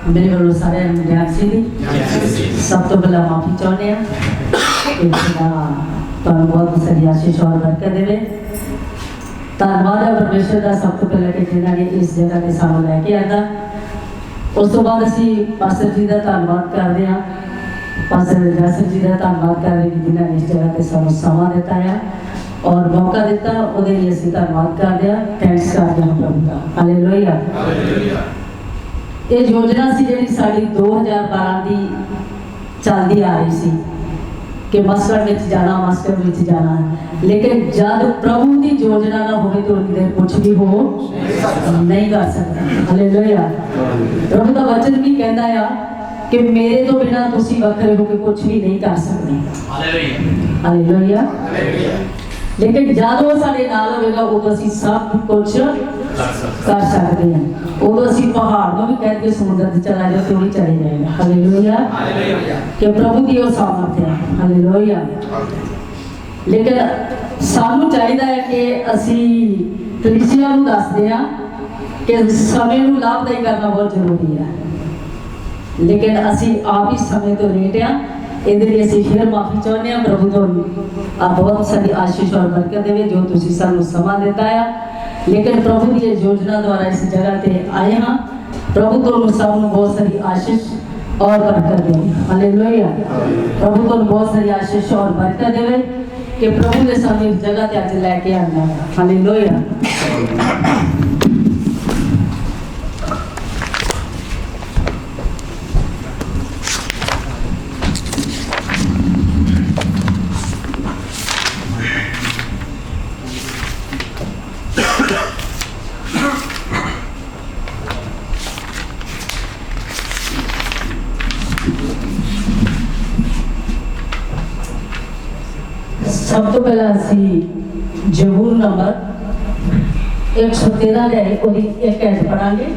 मेरे वालों सारे सी सब तो पहला माफ़ी चाहते हैं बहुत सारी आशीष और बरकत देवे। धन्यवाद है परमेश्वर का सब तो पहले कि जिन्होंने इस जगह के सानू लैके आंदा। उस तो बाद असी पास्टर जी का धन्यवाद करते हैं, पास्टर जैसर जी का धन्यवाद करते हैं जिन्होंने इस जगह के सानू समा दिता है और मौका दिता, वो असी धन्यवाद करते हैं, थैंक्स करते हैं प्रभु का। हालेलुया। ये योजना सी जी साड़ी 2012 की चलती आ रही सी कि मस्कट में जाना, मस्कट में जाना, लेकिन जब प्रभु की योजना ना हो तो उनके कुछ भी हो नहीं कर सकता। हालेलुया। प्रभु का वचन भी कहता है कि मेरे तो बिना तुसी वखरे होके कुछ भी नहीं कर सकते। हालेलुया। लेकिन जब वो साडे नाल होगा उदों असीं सब कुछ कर सकते हैं। उदों असीं पहाड़ को भी कह के समुद्र से चला जाए तो भी चले जाएगा। हालेलुया। कि प्रभु की वो सामर्थ है। हालेलुया। लेकिन सानू चाहिए है कि असीं कलीसिया नूं दसदे हां कि समय नूं लाभदायी करना बहुत जरूरी है, लेकिन असीं आप ही समय तो लेट हां। इहदे लई असीं फिर माफ़ी चाहुंदे हां। प्रभु तुहानूं बहुत सारी आशीष और बरकत देवे जो तुसीं सानूं समा दिता है, लेकिन प्रभु की योजना द्वारा इस जगह ते आए हाँ। प्रभु तुहानूं सबनूं बहुत सारी आशीष और बरकत देवे। हालेलुया। प्रभु तुहानूं बहुत सारी आशीष और बरकत देवे कि प्रभु ने सानूं इस जगह ते अज लैके आंदा है। हालेलुया। सब तो पहला असी जबूर नंबर 113 है एक ऐड पढ़ांगे।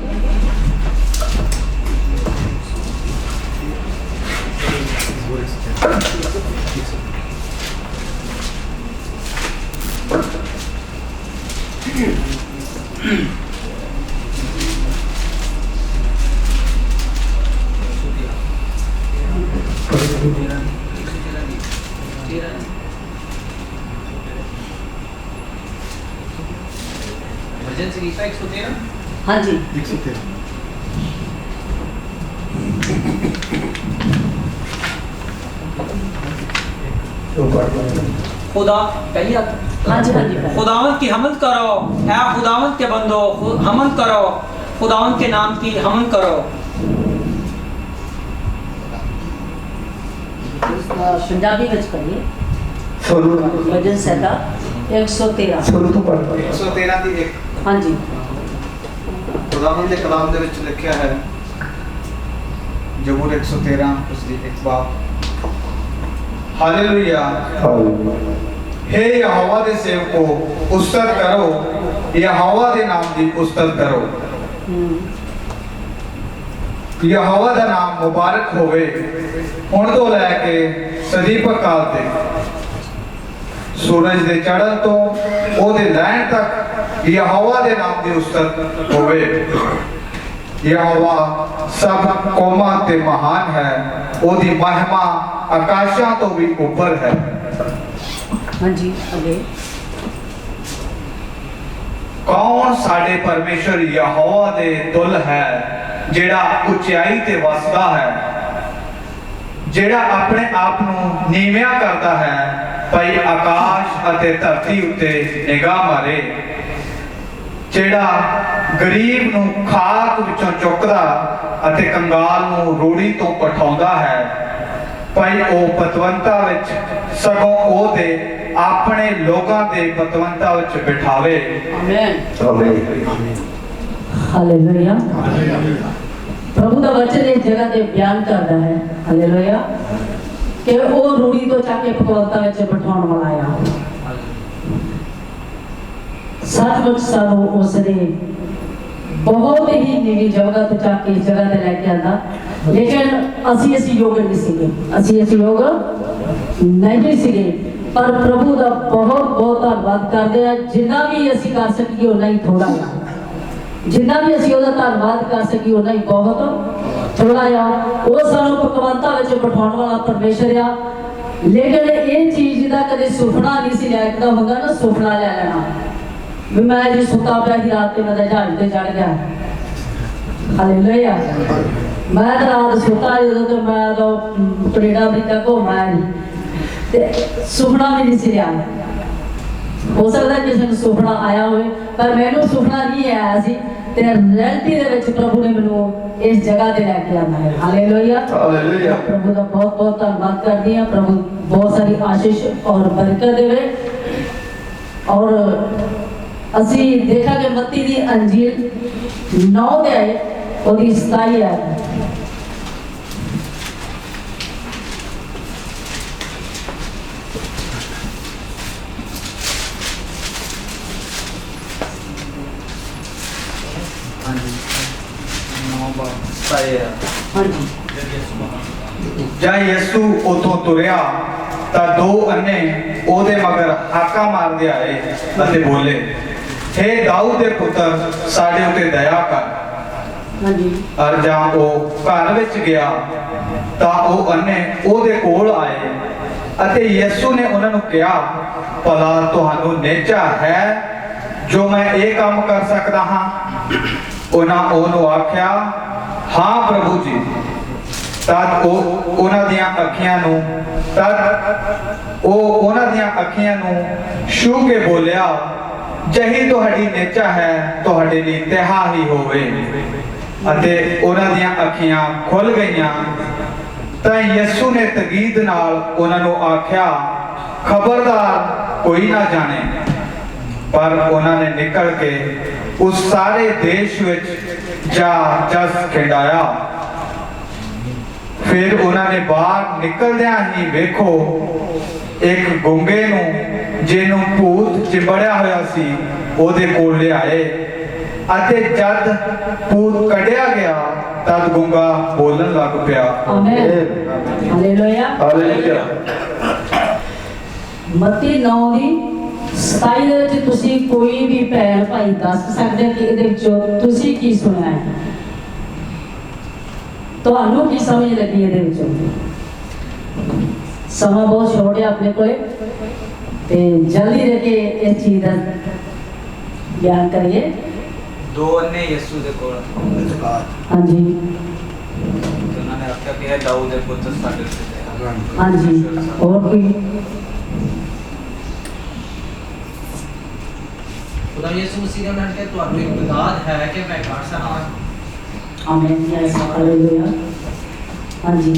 हाँ जी 113। खुदा पहली हाँ जी खुदावंत की हमद करो, ऐ खुदावंत के बंदो हमद करो, खुदावंत के नाम की हमद करो। पंजाबी में पढ़िए। भजन संहिता 113 113 ਦੀ ਇੱਕ। हाँ जी। खुदावंत ਦੇ ਕਲਾਮ ਦੇ ਵਿੱਚ ਲਿਖਿਆ ਹੈ ਜ਼ਬੂਰ 113 ਉਸ ਦੀ ਇੱਕ ਬਾਬ। हालेलुया। हे यहोवा दे सेवको उस्तत करो, यहोवा दे नाम दी उस्तत करो। यहोवा दा नाम मुबारक होवे हुण तो लैके सदी पकाल ते, सूरज दे चढ़न तो ओदे लैण तक यहोवा दे नाम दी उस्तत होवे। यहोवा सब कौमां ते महान है, ओदी महिमा आकाशां तो भी ऊपर है। हाँ जी आगे। कौन साडे परमेश्वर यहोवा दे दुल है, जेड़ा उचाई ते वसदा है, जेड़ा अपने आप नूं नीविया करता है भई आकाश अते धरती उत्ते निगाह मारे, जेड़ा गरीब नूं खाक विचों चुकदा अते कंगाल नूं रोड़ी तो पठाउंदा है, भाई ओ पतवंता विच सगों ओ दे अपने लोगां दे पतवंता विच बिठावे। आमीन। हालेलुया। प्रभु का वचन इस जगह ते बयान करता है हालेलुया कि वो रूड़ी तो चाके पतवंता विच बिठाउण वाला आ। सचमुच सानू उसने बहुत ही नीवी जगह तो चाके इस जगह ते लेके आंदा, लेकिन असी योग नहीं सीगे, असी योग नहीं सीगे, पर प्रभु का बहुत बहुत धन्यवाद करते हैं। जिन्ना भी असी कर सकिए उन्ना ही थोड़ा, जिन्ना भी असी ओहदा धन्यवाद कर सकिए उन्ना ही बहुत ਥੋੜਾ ਜਿਹਾ ਉਹ ਸਾਨੂੰ ਪਕਵਾਨਤਾ ਵਿੱਚ ਬਿਠਾਉਣ ਵਾਲਾ ਪਰਮੇਸ਼ਰ ਆ। ਲੇਕਿਨ ਇਹ ਚੀਜ਼ ਦਾ ਕਦੇ ਸੁਪਨਾ ਨਹੀਂ ਸੀ ਲਿਆ। ਇੱਕ ਤਾਂ ਹੁੰਦਾ ਨਾ ਸੁਪਨਾ ਲੈ ਲੈਣਾ ਵੀ ਮੈਂ ਜੇ ਸੁੱਤਾ ਪਿਆ ਸੀ ਰਾਤ ਤੇ ਮੈਂ ਜਹਾਜ਼ ਤੇ ਚੜ ਗਿਆ। ਹਾਲੇਲੂਇਆ। ਮੈਂ ਤਾਂ ਰਾਤ ਸੁੱਤਾ ਜਦੋਂ ਤੇ ਮੈਂ ਤਾਂ ਕੈਨੇਡਾ ਅਮਰੀਕਾ ਘੁੰਮਿਆ ਨਹੀਂ ਤੇ ਸੁਪਨਾ ਵੀ ਨਹੀਂ ਸੀ ਲਿਆ। ਹੋ ਸਕਦਾ ਕਿਸੇ ਨੂੰ ਸੁਪਨਾ ਆਇਆ ਹੋਵੇ ਪਰ ਮੈਨੂੰ ਸੁਪਨਾ ਨਹੀਂ ਆਇਆ ਸੀ ਤੇ ਰਿਐਲਿਟੀ ਦੇ ਵਿੱਚ ਪ੍ਰਭੂ ਨੇ ਮੈਨੂੰ ਇਸ ਜਗ੍ਹਾ ਤੇ ਲੈ ਕੇ ਆਉਣਾ ਹੈ। ਹਾਲੇਲੂਇਆ। ਹਾਲੇਲੂਇਆ। ਪ੍ਰਭੂ ਦਾ ਬਹੁਤ ਬਹੁਤ ਧੰਨਵਾਦ ਕਰਦੀ ਹਾਂ। ਪ੍ਰਭੂ ਬਹੁਤ ਸਾਰੀ ਆਸ਼ੀਸ਼ ਔਰ ਬਰਕਤ ਦੇਵੇ। ਔਰ ਅਸੀਂ ਦੇਖਾਂਗੇ ਮੱਤੀ ਦੀ ਅੰਜੀਲ 9 ਅਧਿਆਇ ਉਹਦੀ 27 ਆਇਤ। ਹਾਂਜੀ। ਜਦ ਯਿਸੂ ਉਥੋਂ ਤੁਰਿਆ ਤਾਂ ਦੋ ਅੰਨੇ ਉਹਦੇ ਮਗਰ ਹਾਕਾਂ ਮਾਰਦੇ ਆਏ ਅਤੇ ਬੋਲੇ, ਹੇ ਦਾਊਦ ਦੇ ਪੁੱਤਰ ਸਾਡੇ ਉੱਤੇ ਦਇਆ ਕਰ। ਹਾਂਜੀ। ਅਰ ਜਾਂ ਉਹ ਘਰ ਵਿੱਚ ਗਿਆ ਤਾਂ ਉਹ ਅੰਨੇ ਉਹਦੇ ਕੋਲ ਆਏ ਅਤੇ ਯਿਸੂ ਨੇ ਉਹਨਾਂ ਨੂੰ ਕਿਹਾ, ਭਲਾ ਤੁਹਾਨੂੰ ਨਿਹਚਾ ਹੈ ਜੋ ਮੈਂ ਇਹ ਕੰਮ ਕਰ ਸਕਦਾ ਹਾਂ? ਉਹਨਾਂ ਉਹਨੂੰ ਆਖਿਆ, ਹਾਂ ਪ੍ਰਭੂ ਜੀ। ਤਦ ਉਹ ਉਹਨਾਂ ਦੀਆਂ ਅੱਖੀਆਂ ਨੂੰ ਛੂ ਕੇ ਬੋਲਿਆ, ਜਹੀ ਤੁਹਾਡੀ ਨਿਹਚਾ ਹੈ ਤੁਹਾਡੇ ਲਈ ਤਿਹਾ ਹੀ ਹੋਵੇ। ਅਤੇ ਉਹਨਾਂ ਦੀਆਂ ਅੱਖੀਆਂ ਖੁੱਲ ਗਈਆਂ। ਤਾਂ ਯਿਸੂ ਨੇ ਤਕੀਦ ਨਾਲ ਉਹਨਾਂ ਨੂੰ ਆਖਿਆ, ਖਬਰਦਾਰ ਕੋਈ ਨਾ ਜਾਣੇ। ਪਰ ਉਹਨਾਂ ਨੇ ਨਿਕਲ ਕੇ ਉਸ ਸਾਰੇ ਦੇਸ਼ ਵਿੱਚ ਜਾ ਜਸ ਖਿੰਡਾਇਆ। ਫਿਰ ਉਹਨਾਂ ਨੇ ਬਾਹਰ ਨਿਕਲਦਿਆਂ ਹੀ ਵੇਖੋ ਇੱਕ ਗੁੰਗੇ ਨੂੰ ਜਿਹਨੂੰ ਭੂਤ ਚਿੰਬੜਿਆ ਹੋਇਆ ਸੀ ਉਹਦੇ ਕੋਲ ਲਿਆਏ। ਅਤੇ ਜਦ ਭੂਤ ਕੱਢਿਆ ਗਿਆ ਤਦ ਗੁੰਗਾ ਬੋਲਣ ਲੱਗ ਪਿਆ। ਆਮੇਨ। ਹਾਲੇਲੂਇਆ। ਹਾਲੇਲੂਇਆ। ਮੱਤੀ 9 ਦੀ 27 ਦੇ ਵਿੱਚ ਤੁਸੀਂ ਕੋਈ ਵੀ ਭੈਣ ਭਾਈ ਦੱਸ ਸਕਦੇ ਕਿ ਇਹਦੇ ਵਿੱਚੋਂ ਤੁਸੀਂ ਕੀ ਸੁਣਿਆ ਹੈ? ਤੁਹਾਨੂੰ ਕੀ ਸਮਝ ਲੱਗੀ ਇਹਦੇ ਵਿੱਚੋਂ? ਸਮਾਂ ਬਹੁਤ ਛੋਟ ਹੈ ਆਪਣੇ ਕੋਲੇ ਤੇ ਜਲਦੀ ਦੇ ਕੇ ਇਸ ਚੀਜ਼ ਦਾ ਗਿਆਨ ਕਰੀਏ। दो अन्य यीशु दे कोल ਹਾਂਜੀ। उन्होंने आख्या कि है दाऊद दे पुत्र साडे ते दया। ਹਾਂਜੀ। ਹੋਰ ਕੋਈ? खुदा यीशु मसीह ने उन्होंने कहा ਤੁਹਾਨੂੰ ਇਤਕਾਦ ਹੈ ਕਿ ਮੈਂ ਕਰ ਸਕਦਾ। ਆਮੇਨ। ਯੈਸ। ਹਾਲੇਲੂਇਆ। ਹਾਂਜੀ।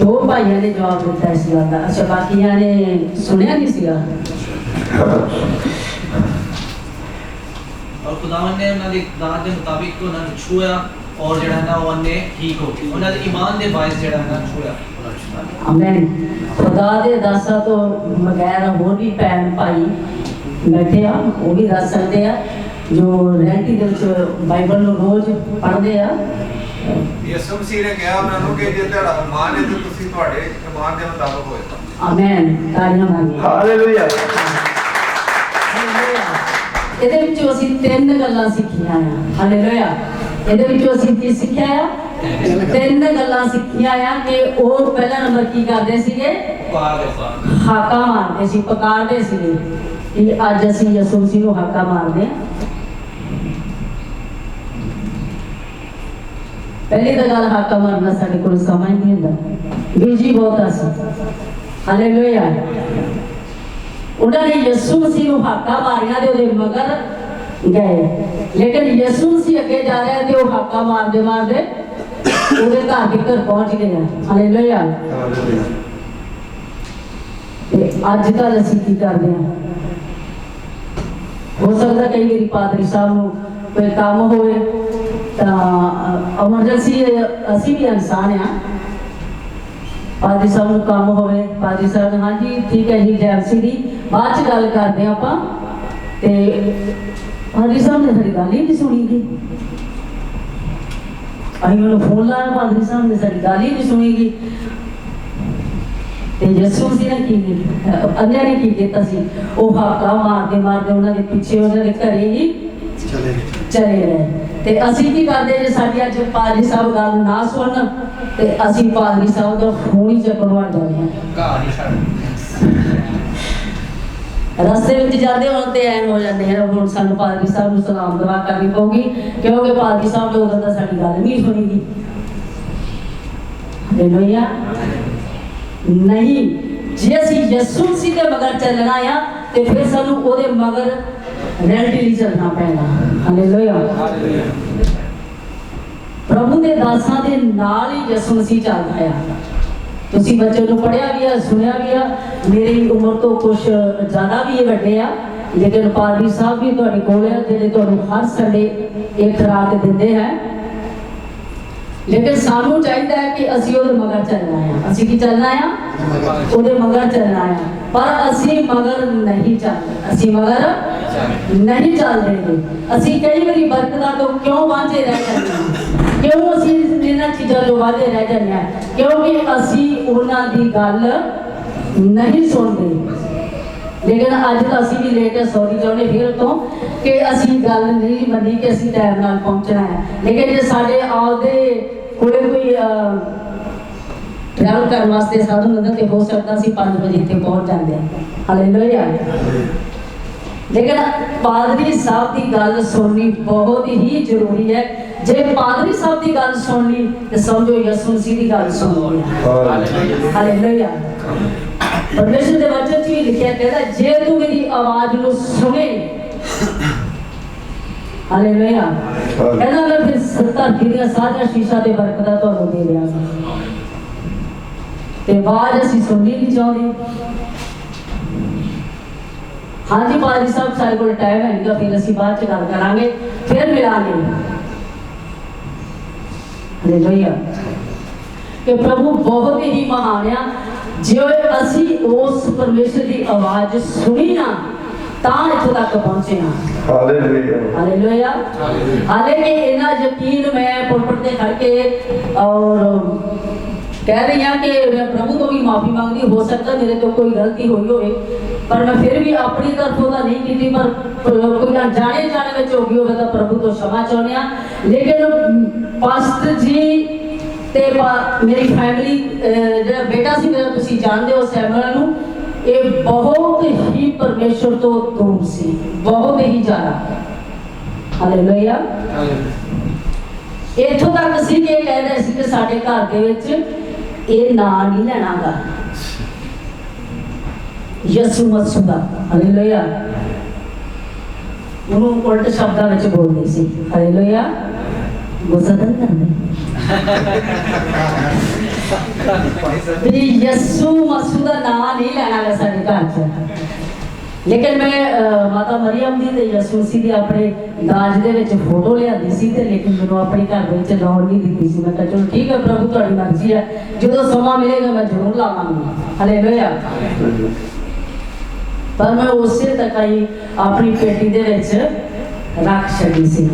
ਦੋ ਭਾਈਆਂ ਨੇ ਜਵਾਬ ਦਿੱਤਾ ਇਸ ਗੱਲ ਦਾ। ਅੱਛਾ, ਬਾਕੀਆਂ ਨੇ ਸੁਣਿਆ ਨਹੀਂ ਸੀਗਾ। और खुदावन ने उन्होंने इतकाद के मुताबिक तो उन्होंने छुआ और ਜਿਹੜਾ ਨਾ ਉਹ ਨੇ ਠੀਕ ਹੋ ਗਏ। ਉਹਨਾਂ ਦੇ ਈਮਾਨ ਦੇ ਬਾਇਸ ਜਿਹੜਾ ਨਾ ਛੁਆ। ਆਮੇਨ। ਖੁਦਾ ਦੇ ਦਾਸਾਂ ਤੋਂ ਬਗੈਰ ਹੋਰ ਵੀ ਭੈਣ ਭਾਈ ਬੈਠੇ ਆ, ਉਹ ਵੀ ਦੱਸ ਸਕਦੇ ਆ ਜੋ ਰਿਐਲਿਟੀ ਦੇ ਵਿੱਚ ਬਾਈਬਲ ਨੂੰ ਰੋਜ਼ ਪੜ੍ਹਦੇ ਆ। ਯਿਸੂ ਮਸੀਹ ਨੇ ਕਿਹਾ ਉਹਨਾਂ ਨੂੰ ਕਿ ਜੇ ਤੁਹਾਡਾ ਇਮਾਨ ਹੈ ਤਾਂ ਤੁਸੀਂ ਤੁਹਾਡੇ ਇਮਾਨ ਦੇ ਮੁਤਾਬਕ ਹੋਏ। ਆਮੇਨ। ਤਾੜੀਆਂ ਮਾਰੀਏ। ਹਾਲੇਲੂਇਆ। ਇਹਦੇ ਵਿੱਚੋਂ ਅਸੀਂ ਤਿੰਨ ਗੱਲਾਂ ਸਿੱਖੀਆਂ ਆ। ਹਾਲੇਲੂਇਆ। ਇਹਦੇ ਵਿੱਚੋਂ ਅਸੀਂ ਕੀ ਸਿੱਖਿਆ ਆ? ਤਿੰਨ ਗੱਲਾਂ ਸਿੱਖੀਆਂ ਆ ਕਿ ਉਹ ਪਹਿਲਾ ਨੰਬਰ ਕੀ ਕਰਦੇ ਸੀਗੇ? ਹਾਕਾ ਮਾਰਦੇ ਸੀ, ਪੁਕਾਰਦੇ ਸੀਗੇ ਕਿ ਅੱਜ ਅਸੀਂ ਯਿਸੂ ਮਸੀਹ ਨੂੰ ਹਾਕਾ ਮਾਰਦੇ ਹਾਂ। ਪਹਿਲੀ ਤਾਂ ਗੱਲ, ਹਾਕਾ ਮਾਰਨਾ ਸਾਡੇ ਕੋਲ ਸਮਾਂ ਹੀ ਨਹੀਂ ਹੁੰਦਾ, ਬਿਜੀ ਬਹੁਤ ਆ ਸੀ। ਹਾਲੇਲੂਇਆ। ਉਹਨਾਂ ਨੇ ਯਿਸੂ ਮਸੀਹ ਨੂੰ ਹਾਕਾ ਮਾਰੀਆਂ ਤੇ ਉਹਦੇ ਮਗਰ ਗਏ। ਲੇਕਿਨ ਯਿਸੂ ਮਸੀਹ ਅੱਗੇ ਜਾ ਰਿਹਾ ਤੇ ਉਹ ਹਾਕਾ ਮਾਰਦੇ ਮਾਰਦੇ ਉਹਦੇ ਘਰ ਤੱਕ ਪਹੁੰਚ ਗਏ। ਹਾਲੇਲੂਇਆ। ਤੇ ਅੱਜ ਕੱਲ੍ਹ ਅਸੀਂ ਕੀ ਕਰਦੇ ਹਾਂ? ਹੋ ਸਕਦਾ ਕਈ ਵਾਰੀ ਪਾਦਰੀ ਸਾਹਿਬ ਨੂੰ ਕੋਈ ਕੰਮ ਹੋਵੇ ਤਾਂ ਐਮਰਜੈਂਸੀ, ਅਸੀਂ ਵੀ ਇਨਸਾਨ ਆ। ਪਾਦਰੀ ਸਾਹਿਬ ਨੂੰ ਕੰਮ ਹੋਵੇ, ਪਾਦਰੀ ਸਾਹਿਬ ਨੇ ਹਾਂਜੀ ਠੀਕ ਹੈ ਜੀ ਜੈਮਸੀ ਦੀ ਬਾਅਦ ਚ ਗੱਲ ਕਰਦੇ ਆਪਾਂ। ਤੇ ਪਾਦਰੀ ਸਾਹਿਬ ਨੇ ਸਾਡੀ ਗੱਲ ਹੀ ਨਹੀਂ ਸੁਣੀ ਗੀ। ਅਸੀਂ ਉਹਨੂੰ ਫੋਨ ਲਾਇਆ, ਪਾਦਰੀ ਸਾਹਿਬ ਨੇ ਸਾਡੀ ਗੱਲ ਹੀ ਨਹੀਂ ਸੁਣੀ ਗੀ। ਤੇ ਯਿਸੂ ਮਸੀਹ ਨੇ ਕੀ ਅੰਨਿਆਂ ਨੇ ਕੀ ਕੀਤਾ ਸੀ? ਉਹ ਹਾਕਾ ਮਾਰਦੇ ਮਾਰਦੇ ਉਹਨਾਂ ਦੇ ਪਿੱਛੇ ਉਹਨਾਂ ਦੇ ਘਰੇ ਹੀ ਚਲੇ ਗਏ। ਤੇ ਅਸੀਂ ਕੀ ਕਰਦੇ ਜੇ ਸਾਡੀ ਅੱਜ ਪਾਦਰੀ ਸਾਹਿਬ ਗੱਲ ਨਾ ਸੁਣਨ ਤੇ ਅਸੀਂ ਪਾਦਰੀ ਸਾਹਿਬ ਦਾ ਫੋਨ ਹੀ ਚੱਕਣ ਵੜ ਜਾਂਦੇ ਹਾਂ। ਘਰ ਹੀ ਛੱਡ ਰਸਤੇ ਵਿੱਚ ਜਾਂਦੇ ਹੋਣ ਤੇ ਐਨ ਹੋ ਜਾਂਦੇ ਹਨ ਹੁਣ ਸਾਨੂੰ ਪਾਦਰੀ ਸਾਹਿਬ ਨੂੰ ਸਲਾਮ ਦੁਆ ਕਰਨੀ ਪਊਗੀ ਕਿਉਂਕਿ ਪਾਦਰੀ ਸਾਹਿਬ ਨੇ ਉਦੋਂ ਤਾਂ ਸਾਡੀ ਗੱਲ ਨਹੀਂ ਸੁਣੀਗੀ। ਹਾਲੇਲੂਇਆ। ਨਹੀਂ, ਜੇ ਅਸੀਂ ਯਿਸੂ ਮਸੀਹ ਦੇ ਮਗਰ ਚੱਲਣਾ ਆ ਤੇ ਫਿਰ ਸਾਨੂੰ ਉਹਦੇ ਮਗਰ ਰੈਲਟੀਲੀ ਚੱਲਣਾ ਪੈਣਾ। ਹਾਲੇਲੂਇਆ। ਪ੍ਰਭੂ ਦੇ ਦਾਸਾਂ ਦੇ ਨਾਲ ਹੀ ਯਿਸੂ ਮਸੀਹ ਚੱਲਦਾ ਆ। ਤੁਸੀਂ ਬੱਚੇ ਨੂੰ ਪੜ੍ਹਿਆ ਵੀ ਆ, ਸੁਣਿਆ ਵੀ ਆ। ਮੇਰੀ ਉਮਰ ਤੋਂ ਕੁਝ ਜ਼ਿਆਦਾ ਵੀ ਵੱਡੇ ਆ, ਲੇਕਿਨ ਪਾਦਰੀ ਸਾਹਿਬ ਵੀ ਤੁਹਾਡੇ ਕੋਲ ਆ ਜਿਹੜੇ ਤੁਹਾਨੂੰ ਹਰ ਸੰਡੇ ਇਹ ਖੁਰਾਕ ਦਿੰਦੇ ਹੈ। ਲੇਕਿਨ ਸਾਨੂੰ ਚਾਹੀਦਾ ਹੈ ਕਿ ਅਸੀਂ ਉਹਦੇ ਮਗਰ ਚੱਲਣਾ ਆ। ਅਸੀਂ ਕੀ ਚੱਲਣਾ ਆ? ਉਹਦੇ ਮਗਰ ਚੱਲਣਾ ਆ। ਪਰ ਅਸੀਂ ਮਗਰ ਨਹੀਂ ਚੱਲਦੇ, ਅਸੀਂ ਮਗਰ ਨਹੀਂ ਚੱਲਦੇ। ਅਸੀਂ ਕਈ ਵਾਰੀ ਬਰਕਤਾਂ ਤੋਂ ਕਿਉਂ ਵਾਂਝੇ ਰਹਿ ਜਾਂਦੇ ਹਾਂ? ਕਿਉਂ ਅਸੀਂ ਇਹਨਾਂ ਚੀਜ਼ਾਂ ਤੋਂ ਵਾਂਝੇ ਰਹਿ ਜਾਂਦੇ ਹਾਂ? ਕਿਉਂਕਿ ਅਸੀਂ ਉਹਨਾਂ ਦੀ ਗੱਲ ਨਹੀਂ ਸੁਣਦੇ। ਲੇਕਿਨ ਅੱਜ ਤਾਂ ਅਸੀਂ ਵੀ ਲੇਟ ਹੈ, ਸੌਰੀ ਚਾਹੁੰਦੇ ਫਿਰ ਤੋਂ ਕਿ ਅਸੀਂ ਗੱਲ ਨਹੀਂ ਮੰਨੀ ਕਿ ਅਸੀਂ ਟਾਈਮ ਨਾਲ ਪਹੁੰਚਣਾ ਹੈ। ਲੇਕਿਨ ਜੇ ਸਾਡੇ ਆਪਦੇ ਕੋਲੇ ਕੋਈ ਟਰੈਵਲ ਕਰਨ ਵਾਸਤੇ ਸਾਧਨ ਹੁੰਦਾ ਤੇ ਹੋ ਸਕਦਾ ਅਸੀਂ 5 ਵਜੇ ਇੱਥੇ ਪਹੁੰਚ ਜਾਂਦੇ ਹਾਂ। ਹਾਲੇਲੂਇਆ। ਲੇਕਿਨ ਪਾਦਰੀ ਸਾਹਿਬ ਦੀ ਗੱਲ ਸੁਣਨੀ ਬਹੁਤ ਹੀ ਜ਼ਰੂਰੀ ਹੈ। ਜੇ ਪਾਦਰੀ ਸਾਹਿਬ ਦੀ ਗੱਲ ਸੁਣ ਲਈ ਤੇ ਸਮਝੋ ਯਿਸੂ ਮਸੀਹ ਦੀ ਗੱਲ ਸੁਣ ਲਈ। ਹਾਲੇਲੂਇਆ। ਪਰਮੇਸ਼ਰ ਦੇ ਵਚਨ 'ਚ ਵੀ ਲਿਖਿਆ ਕਹਿੰਦਾ ਜੇ ਤੂੰ ਮੇਰੀ ਆਵਾਜ਼ ਨੂੰ ਸੁਣੇ, ਹਾਲੇਲੂਇਆ, ਕਹਿੰਦਾ ਮੈਂ ਫਿਰ 70 ਦੀਆਂ ਸਾਰੀਆਂ ਸ਼ੀਸ਼ਾ ਦੇ ਬਰਕਤਾਂ ਤੁਹਾਨੂੰ ਦੇ ਦਿਆਂਗਾ। ਤੇ ਆਵਾਜ਼ ਅਸੀਂ ਸੁਣਨੀ ਨਹੀਂ ਚਾਹੁੰਦੇ। ਹਾਂਜੀ ਪਾਦਰੀ ਸਾਹਿਬ ਸਾਡੇ ਕੋਲ ਟਾਈਮ ਹੈਗਾ, ਫਿਰ ਅਸੀਂ ਬਾਅਦ 'ਚ ਗੱਲ ਕਰਾਂਗੇ, ਫਿਰ ਮਿਲਾਂਗੇ। ਹਾਲੇਲੂਇਆ। ਕਿ ਪ੍ਰਭੂ ਬਹੁਤ ਹੀ ਮਹਾਨ ਆ। ਜੇ ਅਸੀਂ ਉਸ ਪਰਮੇਸ਼ਰ ਦੀ ਆਵਾਜ਼ ਸੁਣੀ ਨਾ ਤਾਂ ਇੱਥੋਂ ਤੱਕ ਪਹੁੰਚੇ ਹਾਂ। ਹਾਲੇਲੂਇਆ। ਹਾਲੇਲੂਇਆ। ਹਾਲਾਂਕਿ ਇਹਨਾਂ ਯਕੀਨ ਮੈਂ ਪੁਲਪਟ ਤੇ ਖੜ ਕੇ ਔਰ ਕਹਿ ਰਹੀ ਹਾਂ ਕਿ ਮੈਂ ਪ੍ਰਭੂ ਤੋਂ ਵੀ ਮਾਫੀ ਮੰਗਦੀ, ਹੋ ਸਕਦਾ ਮੇਰੇ ਤੋਂ ਕੋਈ ਗਲਤੀ ਹੋਈ ਹੋਵੇ, ਪਰ ਮੈਂ ਫਿਰ ਵੀ ਆਪਣੀ ਤਰਫੋਂ ਤਾਂ ਨਹੀਂ ਕੀਤੀ, ਪਰ ਕੋਈ ਅਣਜਾਣੇ ਜਾਣੇ ਵਿੱਚ ਹੋ ਗਈ ਹੋਵੇ ਤਾਂ ਪ੍ਰਭੂ ਤੋਂ क्षमा ਚਾਹੁੰਦੇ ਹਾਂ। ਲੇਕਿਨ ਪਾਸਟਰ ਜੀ ਤੇ ਮੇਰੀ ਫੈਮਿਲੀ ਜਿਹੜਾ ਬੇਟਾ ਸੀ ਮੇਰਾ, ਤੁਸੀਂ ਜਾਣਦੇ ਹੋ ਸੈਮੂਅਲ ਨੂੰ, ਇਹ ਬਹੁਤ ਹੀ ਪਰਮੇਸ਼ਰ ਤੋਂ ਦੂਰ ਸੀ, ਬਹੁਤ ਹੀ ਜ਼ਿਆਦਾ। ਹਾਲੇਲੂਇਆ। ਇੱਥੋਂ ਤੱਕ ਸੀ ਕਿ ਇਹ ਕਹਿੰਦੇ ਸੀ ਕਿ ਸਾਡੇ ਘਰ ਦੇ ਵਿੱਚ ਇਹ ਨਾਂ ਨਹੀਂ ਲੈਣਾਗਾ ਯਿਸੂ ਮਸੀਹ ਦਾ। ਹਾਲੇਲੂਇਆ। ਉਹਨੂੰ ਉਲਟ ਸ਼ਬਦਾਂ ਵਿੱਚ ਬੋਲਦੇ ਸੀ। ਹਾਲੇਲੂਇਆ। ਗੁੱਸਾ ਤਾਂ ਨਹੀਂ ਕਰਦੇ ਵੀ ਯਿਸੂ ਮਸੀਹ ਦਾ ਨਾਂ ਨਹੀਂ ਲੈਣਾਗਾ ਸਾਡੇ ਘਰ 'ਚ। ਲੇਕਿਨ ਮੈਂ ਮਾਤਾ ਮਰੀਅਮ ਦੀ ਤੇ ਯਿਸੂ ਮਸੀਹ ਦੀ ਆਪਣੇ ਦਾਜ ਦੇ ਵਿੱਚ ਫੋਟੋ ਲਿਆਂਦੀ ਸੀ ਤੇ ਲੇਕਿਨ ਮੈਨੂੰ ਆਪਣੇ ਘਰ ਦੇ ਵਿੱਚ ਲਾਉਣ ਨਹੀਂ ਦਿੱਤੀ ਸੀ। ਮੈਂ ਕਿਹਾ ਚਲੋ ਠੀਕ ਹੈ ਪ੍ਰਭੂ ਤੁਹਾਡੀ ਮਰਜ਼ੀ ਹੈ, ਜਦੋਂ ਸਮਾਂ ਮਿਲੇਗਾ ਮੈਂ ਜ਼ਰੂਰ ਲਾਵਾਂਗੀ। ਹਾਲੇਲੂਇਆ। ਪਰ ਮੈਂ ਉਸੇ ਤੱਕ ਹੀ ਆਪਣੀ ਪੇਟੀ ਦੇ ਵਿੱਚ ਰੱਖ ਛੱਡੀ ਸੀ।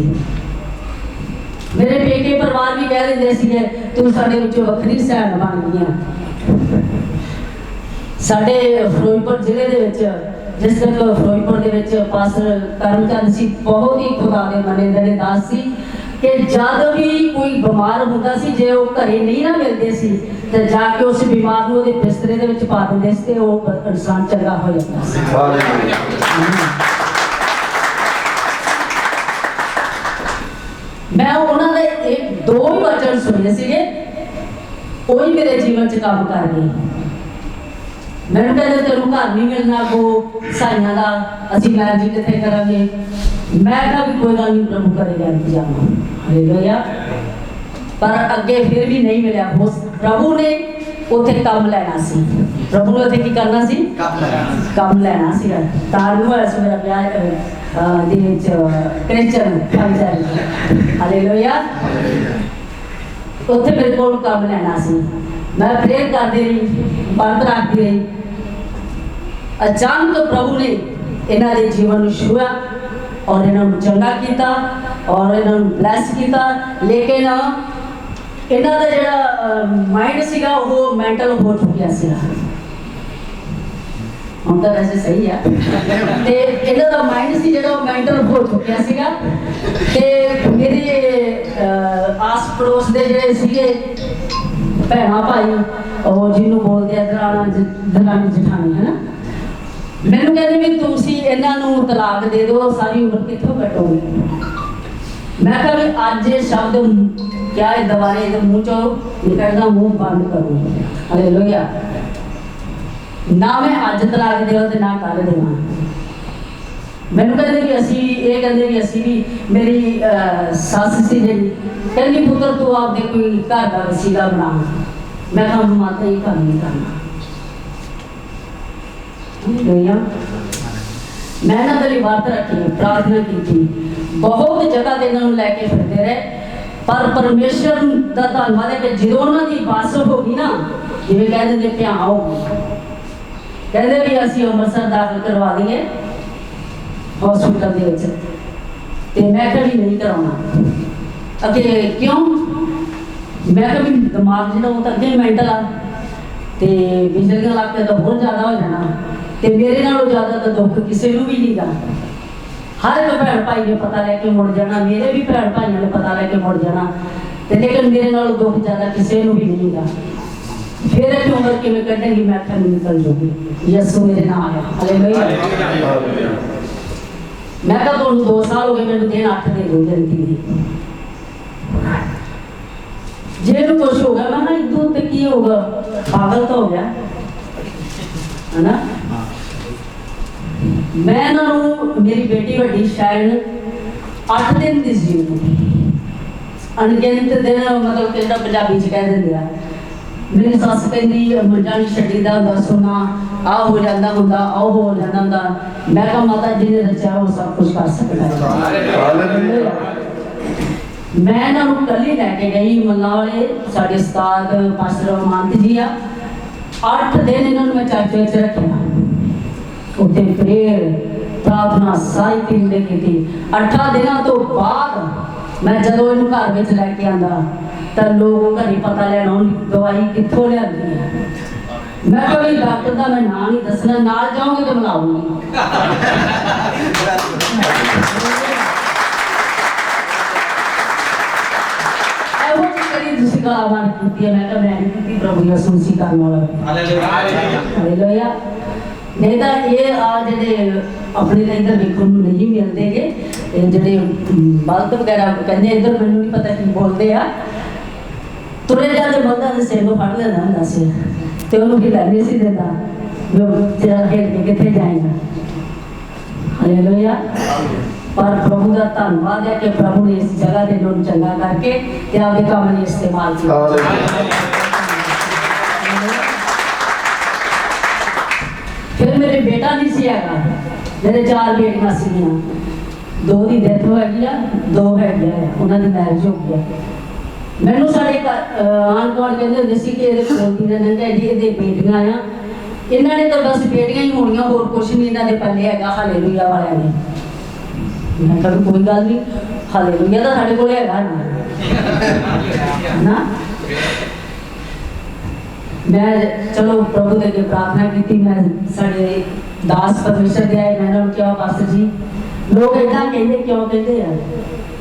ਮੇਰੇ ਪੇਕੇ ਪਰਿਵਾਰ ਵੀ ਕਹਿ ਦਿੰਦੇ ਸੀਗੇ ਤੂੰ ਸਾਡੇ ਵਿੱਚੋਂ ਵੱਖਰੀ ਸੈਨ ਬਣ ਗਈਆਂ। ਸਾਡੇ ਫਿਰੋਜ਼ਪੁਰ ਜ਼ਿਲ੍ਹੇ ਦੇ ਵਿੱਚ ਜਿਸ ਤੱਕ ਫਿਰੋਜ਼ਪੁਰ ਦੇ ਵਿੱਚ ਪਾਸਟਰ ਕਰਮਚੰਦ ਸੀ, ਬਹੁਤ ਹੀ ਖੁਦਾ ਦੇ ਮੰਨੇ ਦਾਸ ਸੀ ਕਿ ਜਦ ਵੀ ਕੋਈ ਬਿਮਾਰ ਹੁੰਦਾ ਸੀ, ਜੇ ਉਹ ਘਰੇ ਨਹੀਂ ਨਾ ਮਿਲਦੇ ਸੀ ਤੇ ਜਾ ਕੇ ਉਸ ਬਿਮਾਰ ਨੂੰ ਉਹਦੇ ਬਿਸਤਰੇ ਦੇ ਵਿੱਚ ਪਾ ਦਿੰਦੇ ਸੀ ਤੇ ਉਹ ਇਨਸਾਨ ਚੰਗਾ ਹੋ ਜਾਂਦਾ ਸੀ। ਮੈਂ ਉਹਨਾਂ ਦੇ ਇੱਕ ਦੋ ਹੀ ਵਚਨ ਸੁਣੇ ਸੀਗੇ, ਉਹੀ ਮੇਰੇ ਜੀਵਨ 'ਚ ਕੰਮ ਕਰ ਗਏ। ਮੈਨੂੰ ਕਹਿੰਦੇ ਤੈਨੂੰ ਘਰ ਨਹੀਂ ਮਿਲਣਾ ਕੋ ਸਾਈਆਂ ਦਾ, ਅਸੀਂ ਮੈਰਿਜ ਕਿੱਥੇ ਕਰਾਂਗੇ। ਮੈਂ ਕਿਹਾ ਵੀ ਕੋਈ ਗੱਲ ਨਹੀਂ ਪ੍ਰਭੂ ਕਰੇਗਾ ਇੰਤਜ਼ਾਮ। ਹਾਲੇਲੂਇਆ। ਪਰ ਅੱਗੇ ਫਿਰ ਵੀ ਨਹੀਂ ਮਿਲਿਆ। ਪ੍ਰਭੂ ਨੇ ਉੱਥੇ ਕੰਮ ਲੈਣਾ ਸੀ। ਪ੍ਰਭੂ ਨੇ ਉੱਥੇ ਕੀ ਕਰਨਾ ਸੀ? ਕੰਮ ਲੈਣਾ ਸੀ। ਤਾਂ ਨੂੰ ਹੋਇਆ ਸੀ ਮੇਰਾ ਵਿਆਹ ਦੇ ਵਿੱਚ ਕ੍ਰਿਸਚਨ ਭਾਈਚਾਰੇ। ਹਾਲੇਲੂਇਆ। ਉੱਥੇ ਮੇਰੇ ਕੋਲ ਕੰਮ ਲੈਣਾ ਸੀ। ਮੈਂ ਪ੍ਰੇਰ ਕਰਦੀ ਰਹੀ, ਵਰਤ ਰੱਖਦੀ ਰਹੀ। ਅਚਾਨਕ ਪ੍ਰਭੂ ਨੇ ਇਹਨਾਂ ਦੇ ਜੀਵਨ ਨੂੰ ਛੂਹਿਆ ਔਰ ਇਹਨਾਂ ਨੂੰ ਚੰਗਾ ਕੀਤਾ ਔਰ ਇਹਨਾਂ ਨੂੰ ਬਲੈਸ ਕੀਤਾ। ਲੇਕਿਨ ਇਹਨਾਂ ਦਾ ਜਿਹੜਾ ਮਾਈਂਡ ਸੀਗਾ ਉਹ ਮੈਂਟਲ ਹੋ ਚੁੱਕਿਆ ਸੀਗਾ। ਹੁਣ ਤਾਂ ਵੈਸੇ ਸਹੀ ਆ। ਤੇ ਇਹਨਾਂ ਦਾ ਮਾਈਂਡ ਸੀ ਜਿਹੜਾ ਉਹ ਮੈਂਟਲ ਹੋ ਚੁੱਕਿਆ ਸੀਗਾ। ਤੇ ਮੇਰੇ ਪੜੋਸ ਦੇ ਜਿਹੜੇ ਸੀਗੇ ਭੈਣਾਂ ਭਾਈ, ਉਹ ਜਿਹਨੂੰ ਬੋਲਦੇ ਆ ਦਰਾਣੀ ਜਠਾਣੀ, ਹੈ ਨਾ, ਮੈਨੂੰ ਕਹਿੰਦੇ ਵੀ ਤੁਸੀਂ ਇਹਨਾਂ ਨੂੰ ਤਲਾਕ ਦੇ ਦਿਓ, ਸਾਰੀ ਉਮਰ ਕਿੱਥੋਂ ਕੱਟੋਗੇ। ਮੈਂ ਕਿਹਾ ਵੀ ਅੱਜ ਇਹ ਸ਼ਬਦ ਕਿਆ ਇਹ ਦੁਬਾਰੇ ਇਹਦੇ ਮੂੰਹ ਚੋਂ ਨਿਕਲਣਾ, ਮੂੰਹ ਬੰਦ ਕਰੋ। ਹਾਲੇਲੂਇਆ। ਨਾ ਮੈਂ ਅੱਜ ਤਲਾਕ ਦੇਵਾਂ ਤੇ ਨਾ ਕੱਲ੍ਹ ਦੇਵਾਂ। ਮੈਨੂੰ ਕਹਿੰਦੇ ਵੀ ਅਸੀਂ, ਇਹ ਕਹਿੰਦੇ ਵੀ ਅਸੀਂ ਵੀ, ਮੇਰੀ ਸੱਸ ਸੀ ਜਿਹੜੀ, ਕਹਿੰਦੀ ਪੁੱਤਰ ਤੂੰ ਆਪਦੇ ਕੋਈ ਘਰ ਦਾ ਵਸੀਲਾ ਬਣਾ। ਮੈਂ ਕਿਹਾ ਮਾਤਾ ਇਹ ਕੰਮ ਨਹੀਂ ਕਰਨਾ। ਮੈਂ ਇਹਨਾਂ ਦੇ ਲਈ ਵਰਤ ਰੱਖੀ, ਪ੍ਰਾਰਥਨਾ ਕੀਤੀ, ਬਹੁਤ ਜਗ੍ਹਾ ਤੇ ਇਹਨਾਂ ਨੂੰ ਲੈ ਕੇ ਫਿਰਦੇ ਰਹੇ, ਪਰ ਪਰਮੇਸ਼ਰ ਦਾ ਧੰਨਵਾਦ ਹੈ ਕਿ ਜਦੋਂ ਉਹਨਾਂ ਦੀ ਬੱਸ ਹੋ ਗਈ ਨਾ, ਜਿਵੇਂ ਕਹਿੰਦੇ ਨੇ ਭਿਆ ਹੋ ਗਈ, ਕਹਿੰਦੇ ਵੀ ਅਸੀਂ ਅੰਮ੍ਰਿਤਸਰ ਦਾਖਲ ਕਰਵਾ ਦਈਏ ਹਸਪੀਟਲ ਦੇ ਵਿੱਚ, ਤੇ ਮੈਂ ਕਿਹਾ ਵੀ ਨਹੀਂ ਕਰਾਉਣਾ। ਅੱਗੇ ਕਿਉਂ? ਮੈਂ ਕਿਹਾ ਵੀ ਦਿਮਾਗ ਜਿਹੜਾ ਉਹ ਤਾਂ ਅੱਗੇ ਮੈਂਟਲ ਆ, ਤੇ ਬਿਜਲੀਆਂ ਲੱਗ ਕੇ ਤਾਂ ਹੋਰ ਜ਼ਿਆਦਾ ਹੋ ਜਾਣਾ, ਤੇ ਮੇਰੇ ਨਾਲੋਂ ਜ਼ਿਆਦਾ ਤਾਂ ਦੁੱਖ ਕਿਸੇ ਨੂੰ ਵੀ ਨਹੀਂ ਗਾ। ਹਰ ਇੱਕ ਭੈਣ ਭਾਈ ਨੇ ਪਤਾ ਲੈ ਕੇ ਮੁੜ ਜਾਣਾ, ਮੇਰੇ ਵੀ ਭੈਣ ਭਾਈਆਂ ਨੇ ਪਤਾ ਲੈ ਕੇ ਮੁੜ ਜਾਣਾ, ਤੇ ਲੇਕਿਨ ਮੇਰੇ ਨਾਲੋਂ ਦੁੱਖ ਜ਼ਿਆਦਾ ਕਿਸੇ ਨੂੰ ਵੀ ਨਹੀਂ ਗਾ। ਫਿਰ ਇਹ ਉਮਰ ਕਿਵੇਂ ਕੱਢੇਗੀ? ਮੈਂ ਕਿਹਾ ਨਿਕਲ ਜੂਗੀ, ਯਿਸੂ ਮੇਰੇ ਨਾਲ ਹੈ। ਹਾਲੇਲੂਇਆ। ਮੈਂ ਕਿਹਾ ਤੁਹਾਨੂੰ 2 ਸਾਲ ਹੋ ਗਏ, ਮੈਨੂੰ ਦਿਨ 8 ਦੇ ਦੋ ਜਲਦੀ ਦੀ, ਜੇ ਇਹਨੂੰ ਕੁਛ ਹੋ ਗਿਆ, ਮੈਂ ਕਿਹਾ ਇਦੋਂ ਤੇ ਕੀ ਹੋਗਾ, ਪਾਗਲ ਤਾਂ ਹੋ ਗਿਆ, ਹੈ ਨਾ। ਮੈਂ ਇਹਨਾਂ ਨੂੰ, ਮੇਰੀ ਬੇਟੀ ਵੱਡੀ ਸ਼ਾਇਦ 8 ਦਿਨ ਦੀ ਸੀ, ਅਣਗਿਣਤ ਦਿਨ, ਮਤਲਬ ਕਿ ਜਿਹੜਾ ਪੰਜਾਬੀ 'ਚ ਕਹਿ ਦਿੰਦੇ ਆ। ਮੇਰੀ ਸੱਸ ਕਹਿੰਦੀ ਮੰਜਾ ਨਹੀਂ ਛੱਡੀਦਾ ਹੁੰਦਾ, ਸੁਣਾ ਆਹ ਹੋ ਜਾਂਦਾ ਹੁੰਦਾ, ਆਹ ਹੋ ਜਾਂਦਾ ਹੁੰਦਾ। ਮੈਂ ਕਿਹਾ ਮਾਤਾ ਜੀ ਨੇ ਰਚਿਆ ਉਹ ਸਭ ਕੁਝ ਕਰ ਸਕਦਾ ਹੈ। ਮੈਂ ਇਹਨਾਂ ਨੂੰ ਕੱਲੀ ਲੈ ਕੇ ਗਈ, ਮੱਲਾਂ ਵਾਲੇ ਸਾਡੇ ਉਸਤਾਦ ਪਾਸਟਰ ਮਾਨਤ ਜੀ ਆ। 8 ਦਿਨ ਇਹਨਾਂ ਨੂੰ ਮੈਂ ਚਰਚ ਵਿੱਚ ਰੱਖਿਆ, ਉੱਥੇ ਪ੍ਰੇਅਰ ਪ੍ਰਾਰਥਨਾ ਸਾਰੀ ਪੀਂਦੇ ਕੀਤੀ। 8 ਦਿਨਾਂ ਤੋਂ ਬਾਅਦ ਮੈਂ ਜਦੋਂ ਇਹਨੂੰ ਘਰ ਵਿੱਚ ਲੈ ਕੇ ਆਂਦਾ, ਤਾਂ ਲੋਕ ਘਰੇ ਪਤਾ ਲੈਣ ਆਉਣ ਦਵਾਈ ਕਿੱਥੋਂ ਲਿਆਂਦੀ ਹੈ। ਮੈਂ ਕਿਹਾ ਵੀ ਡਾਕਟਰ ਦਾ ਮੈਂ ਨਾਂ ਨਹੀਂ ਦੱਸਣਾ, ਨਾਲ ਜਾਓਗੇ ਤਾਂ ਬੁਲਾਉਂਗੀ। ਇਹੋ ਜਿਹੀ ਕਦੀ ਤੁਸੀਂ ਗਾਵਾਂ ਕੀਤੀ ਹੈ, ਮੈਂ ਕਿਹਾ ਮੈਂ ਨਹੀਂ ਕੀਤੀ, ਪ੍ਰਭੂ ਯਿਸੂ ਮਸੀਹ ਕਰਨ ਵਾਲਾ। ਹਾਲੇਲੂਇਆ। ਨਹੀਂ ਤਾਂ ਇਹ ਆ ਜਿਹੜੇ ਆਪਣੇ ਤਾਂ ਇੱਧਰ ਵੇਖਣ ਨੂੰ ਨਹੀਂ ਮਿਲਦੇਗੇ, ਜਿਹੜੇ ਬਲਦ ਵਗੈਰਾ ਕਹਿੰਦੇ, ਇੱਧਰ ਮੈਨੂੰ ਨਹੀਂ ਪਤਾ ਕੀ ਬੋਲਦੇ ਆ। ਤੁਰੇ ਜਾਂਦੇ ਬਲਦਾਂ ਦੇ ਸਿਰ ਨੂੰ ਫੜ ਲੈਂਦਾ ਹੁੰਦਾ ਸੀ, ਤੇ ਉਹਨੂੰ ਹਿੱਲਾ ਨਹੀਂ ਸੀ ਦਿੰਦਾ, ਜੋ ਤੇਰਾ ਖੇਡ ਕੇ ਕਿੱਥੇ ਜਾਏਗਾ। ਹਾਲੇਲੂਇਆ। ਪਰ ਪ੍ਰਭੂ ਦਾ ਧੰਨਵਾਦ ਹੈ ਕਿ ਪ੍ਰਭੂ ਨੇ ਇਸ ਜਗ੍ਹਾ ਤੇ ਨੂੰ ਚੰਗਾ ਕਰਕੇ ਤੇ ਆਪਦੇ ਕੰਮ ਲਈ ਇਸਤੇਮਾਲ ਕੀਤਾ। ਫਿਰ ਮੇਰੇ ਬੇਟਾ ਨਹੀਂ ਸੀ ਹੈਗਾ, ਮੇਰੇ 4 ਬੇਟੀਆਂ ਸੀਗੀਆਂ, 2 ਦੀ ਡੈਥ ਹੋ ਗਈ ਆ, 2 ਹੈਗੀਆਂ ਆ, ਉਹਨਾਂ ਦੀ ਮੈਰਿਜ ਹੋ ਗਈ ਆ। ਮੈਨੂੰ ਸਾਡੇ ਆਂਢ ਗੁਆਂਢ ਕਹਿੰਦੇ ਹੁੰਦੇ ਸੀ ਕਿ ਇਹਦੇ ਕੋਲ ਦੀ ਨੰਗਾ ਜੀ, ਇਹਦੇ ਬੇਟੀਆਂ ਆ, ਇਹਨਾਂ ਨੇ ਤਾਂ ਬਸ ਬੇਟੀਆਂ ਹੀ ਹੋਣੀਆਂ, ਹੋਰ ਕੁਛ ਨਹੀਂ ਇਹਨਾਂ ਦੇ ਪੱਲੇ ਹੈਗਾ। ਹਾਲੇਲੂਇਆ ਵਾਲਿਆਂ ਨੇ। ਮੈਂ ਕਿਹਾ ਕੋਈ ਗੱਲ ਨਹੀਂ, ਹਾਲੇਲੂਇਆ ਤਾਂ ਸਾਡੇ ਕੋਲ ਹੈਗਾ ਨਾ। ਮੈਂ ਚਲੋ ਪ੍ਰਭੂ ਦੇ ਅੱਗੇ ਪ੍ਰਾਰਥਨਾ ਕੀਤੀ। ਮੈਂ ਸਾਡੇ ਦਾਸ ਪਰਮੇਸ਼ਰ ਦੇ ਆਏ, ਮੈਂ ਇਹਨਾਂ ਨੂੰ ਕਿਹਾ ਪਾਸਟਰ ਜੀ ਲੋਕ ਏਦਾਂ ਕਹਿੰਦੇ, ਕਿਉਂ ਕਹਿੰਦੇ ਆ?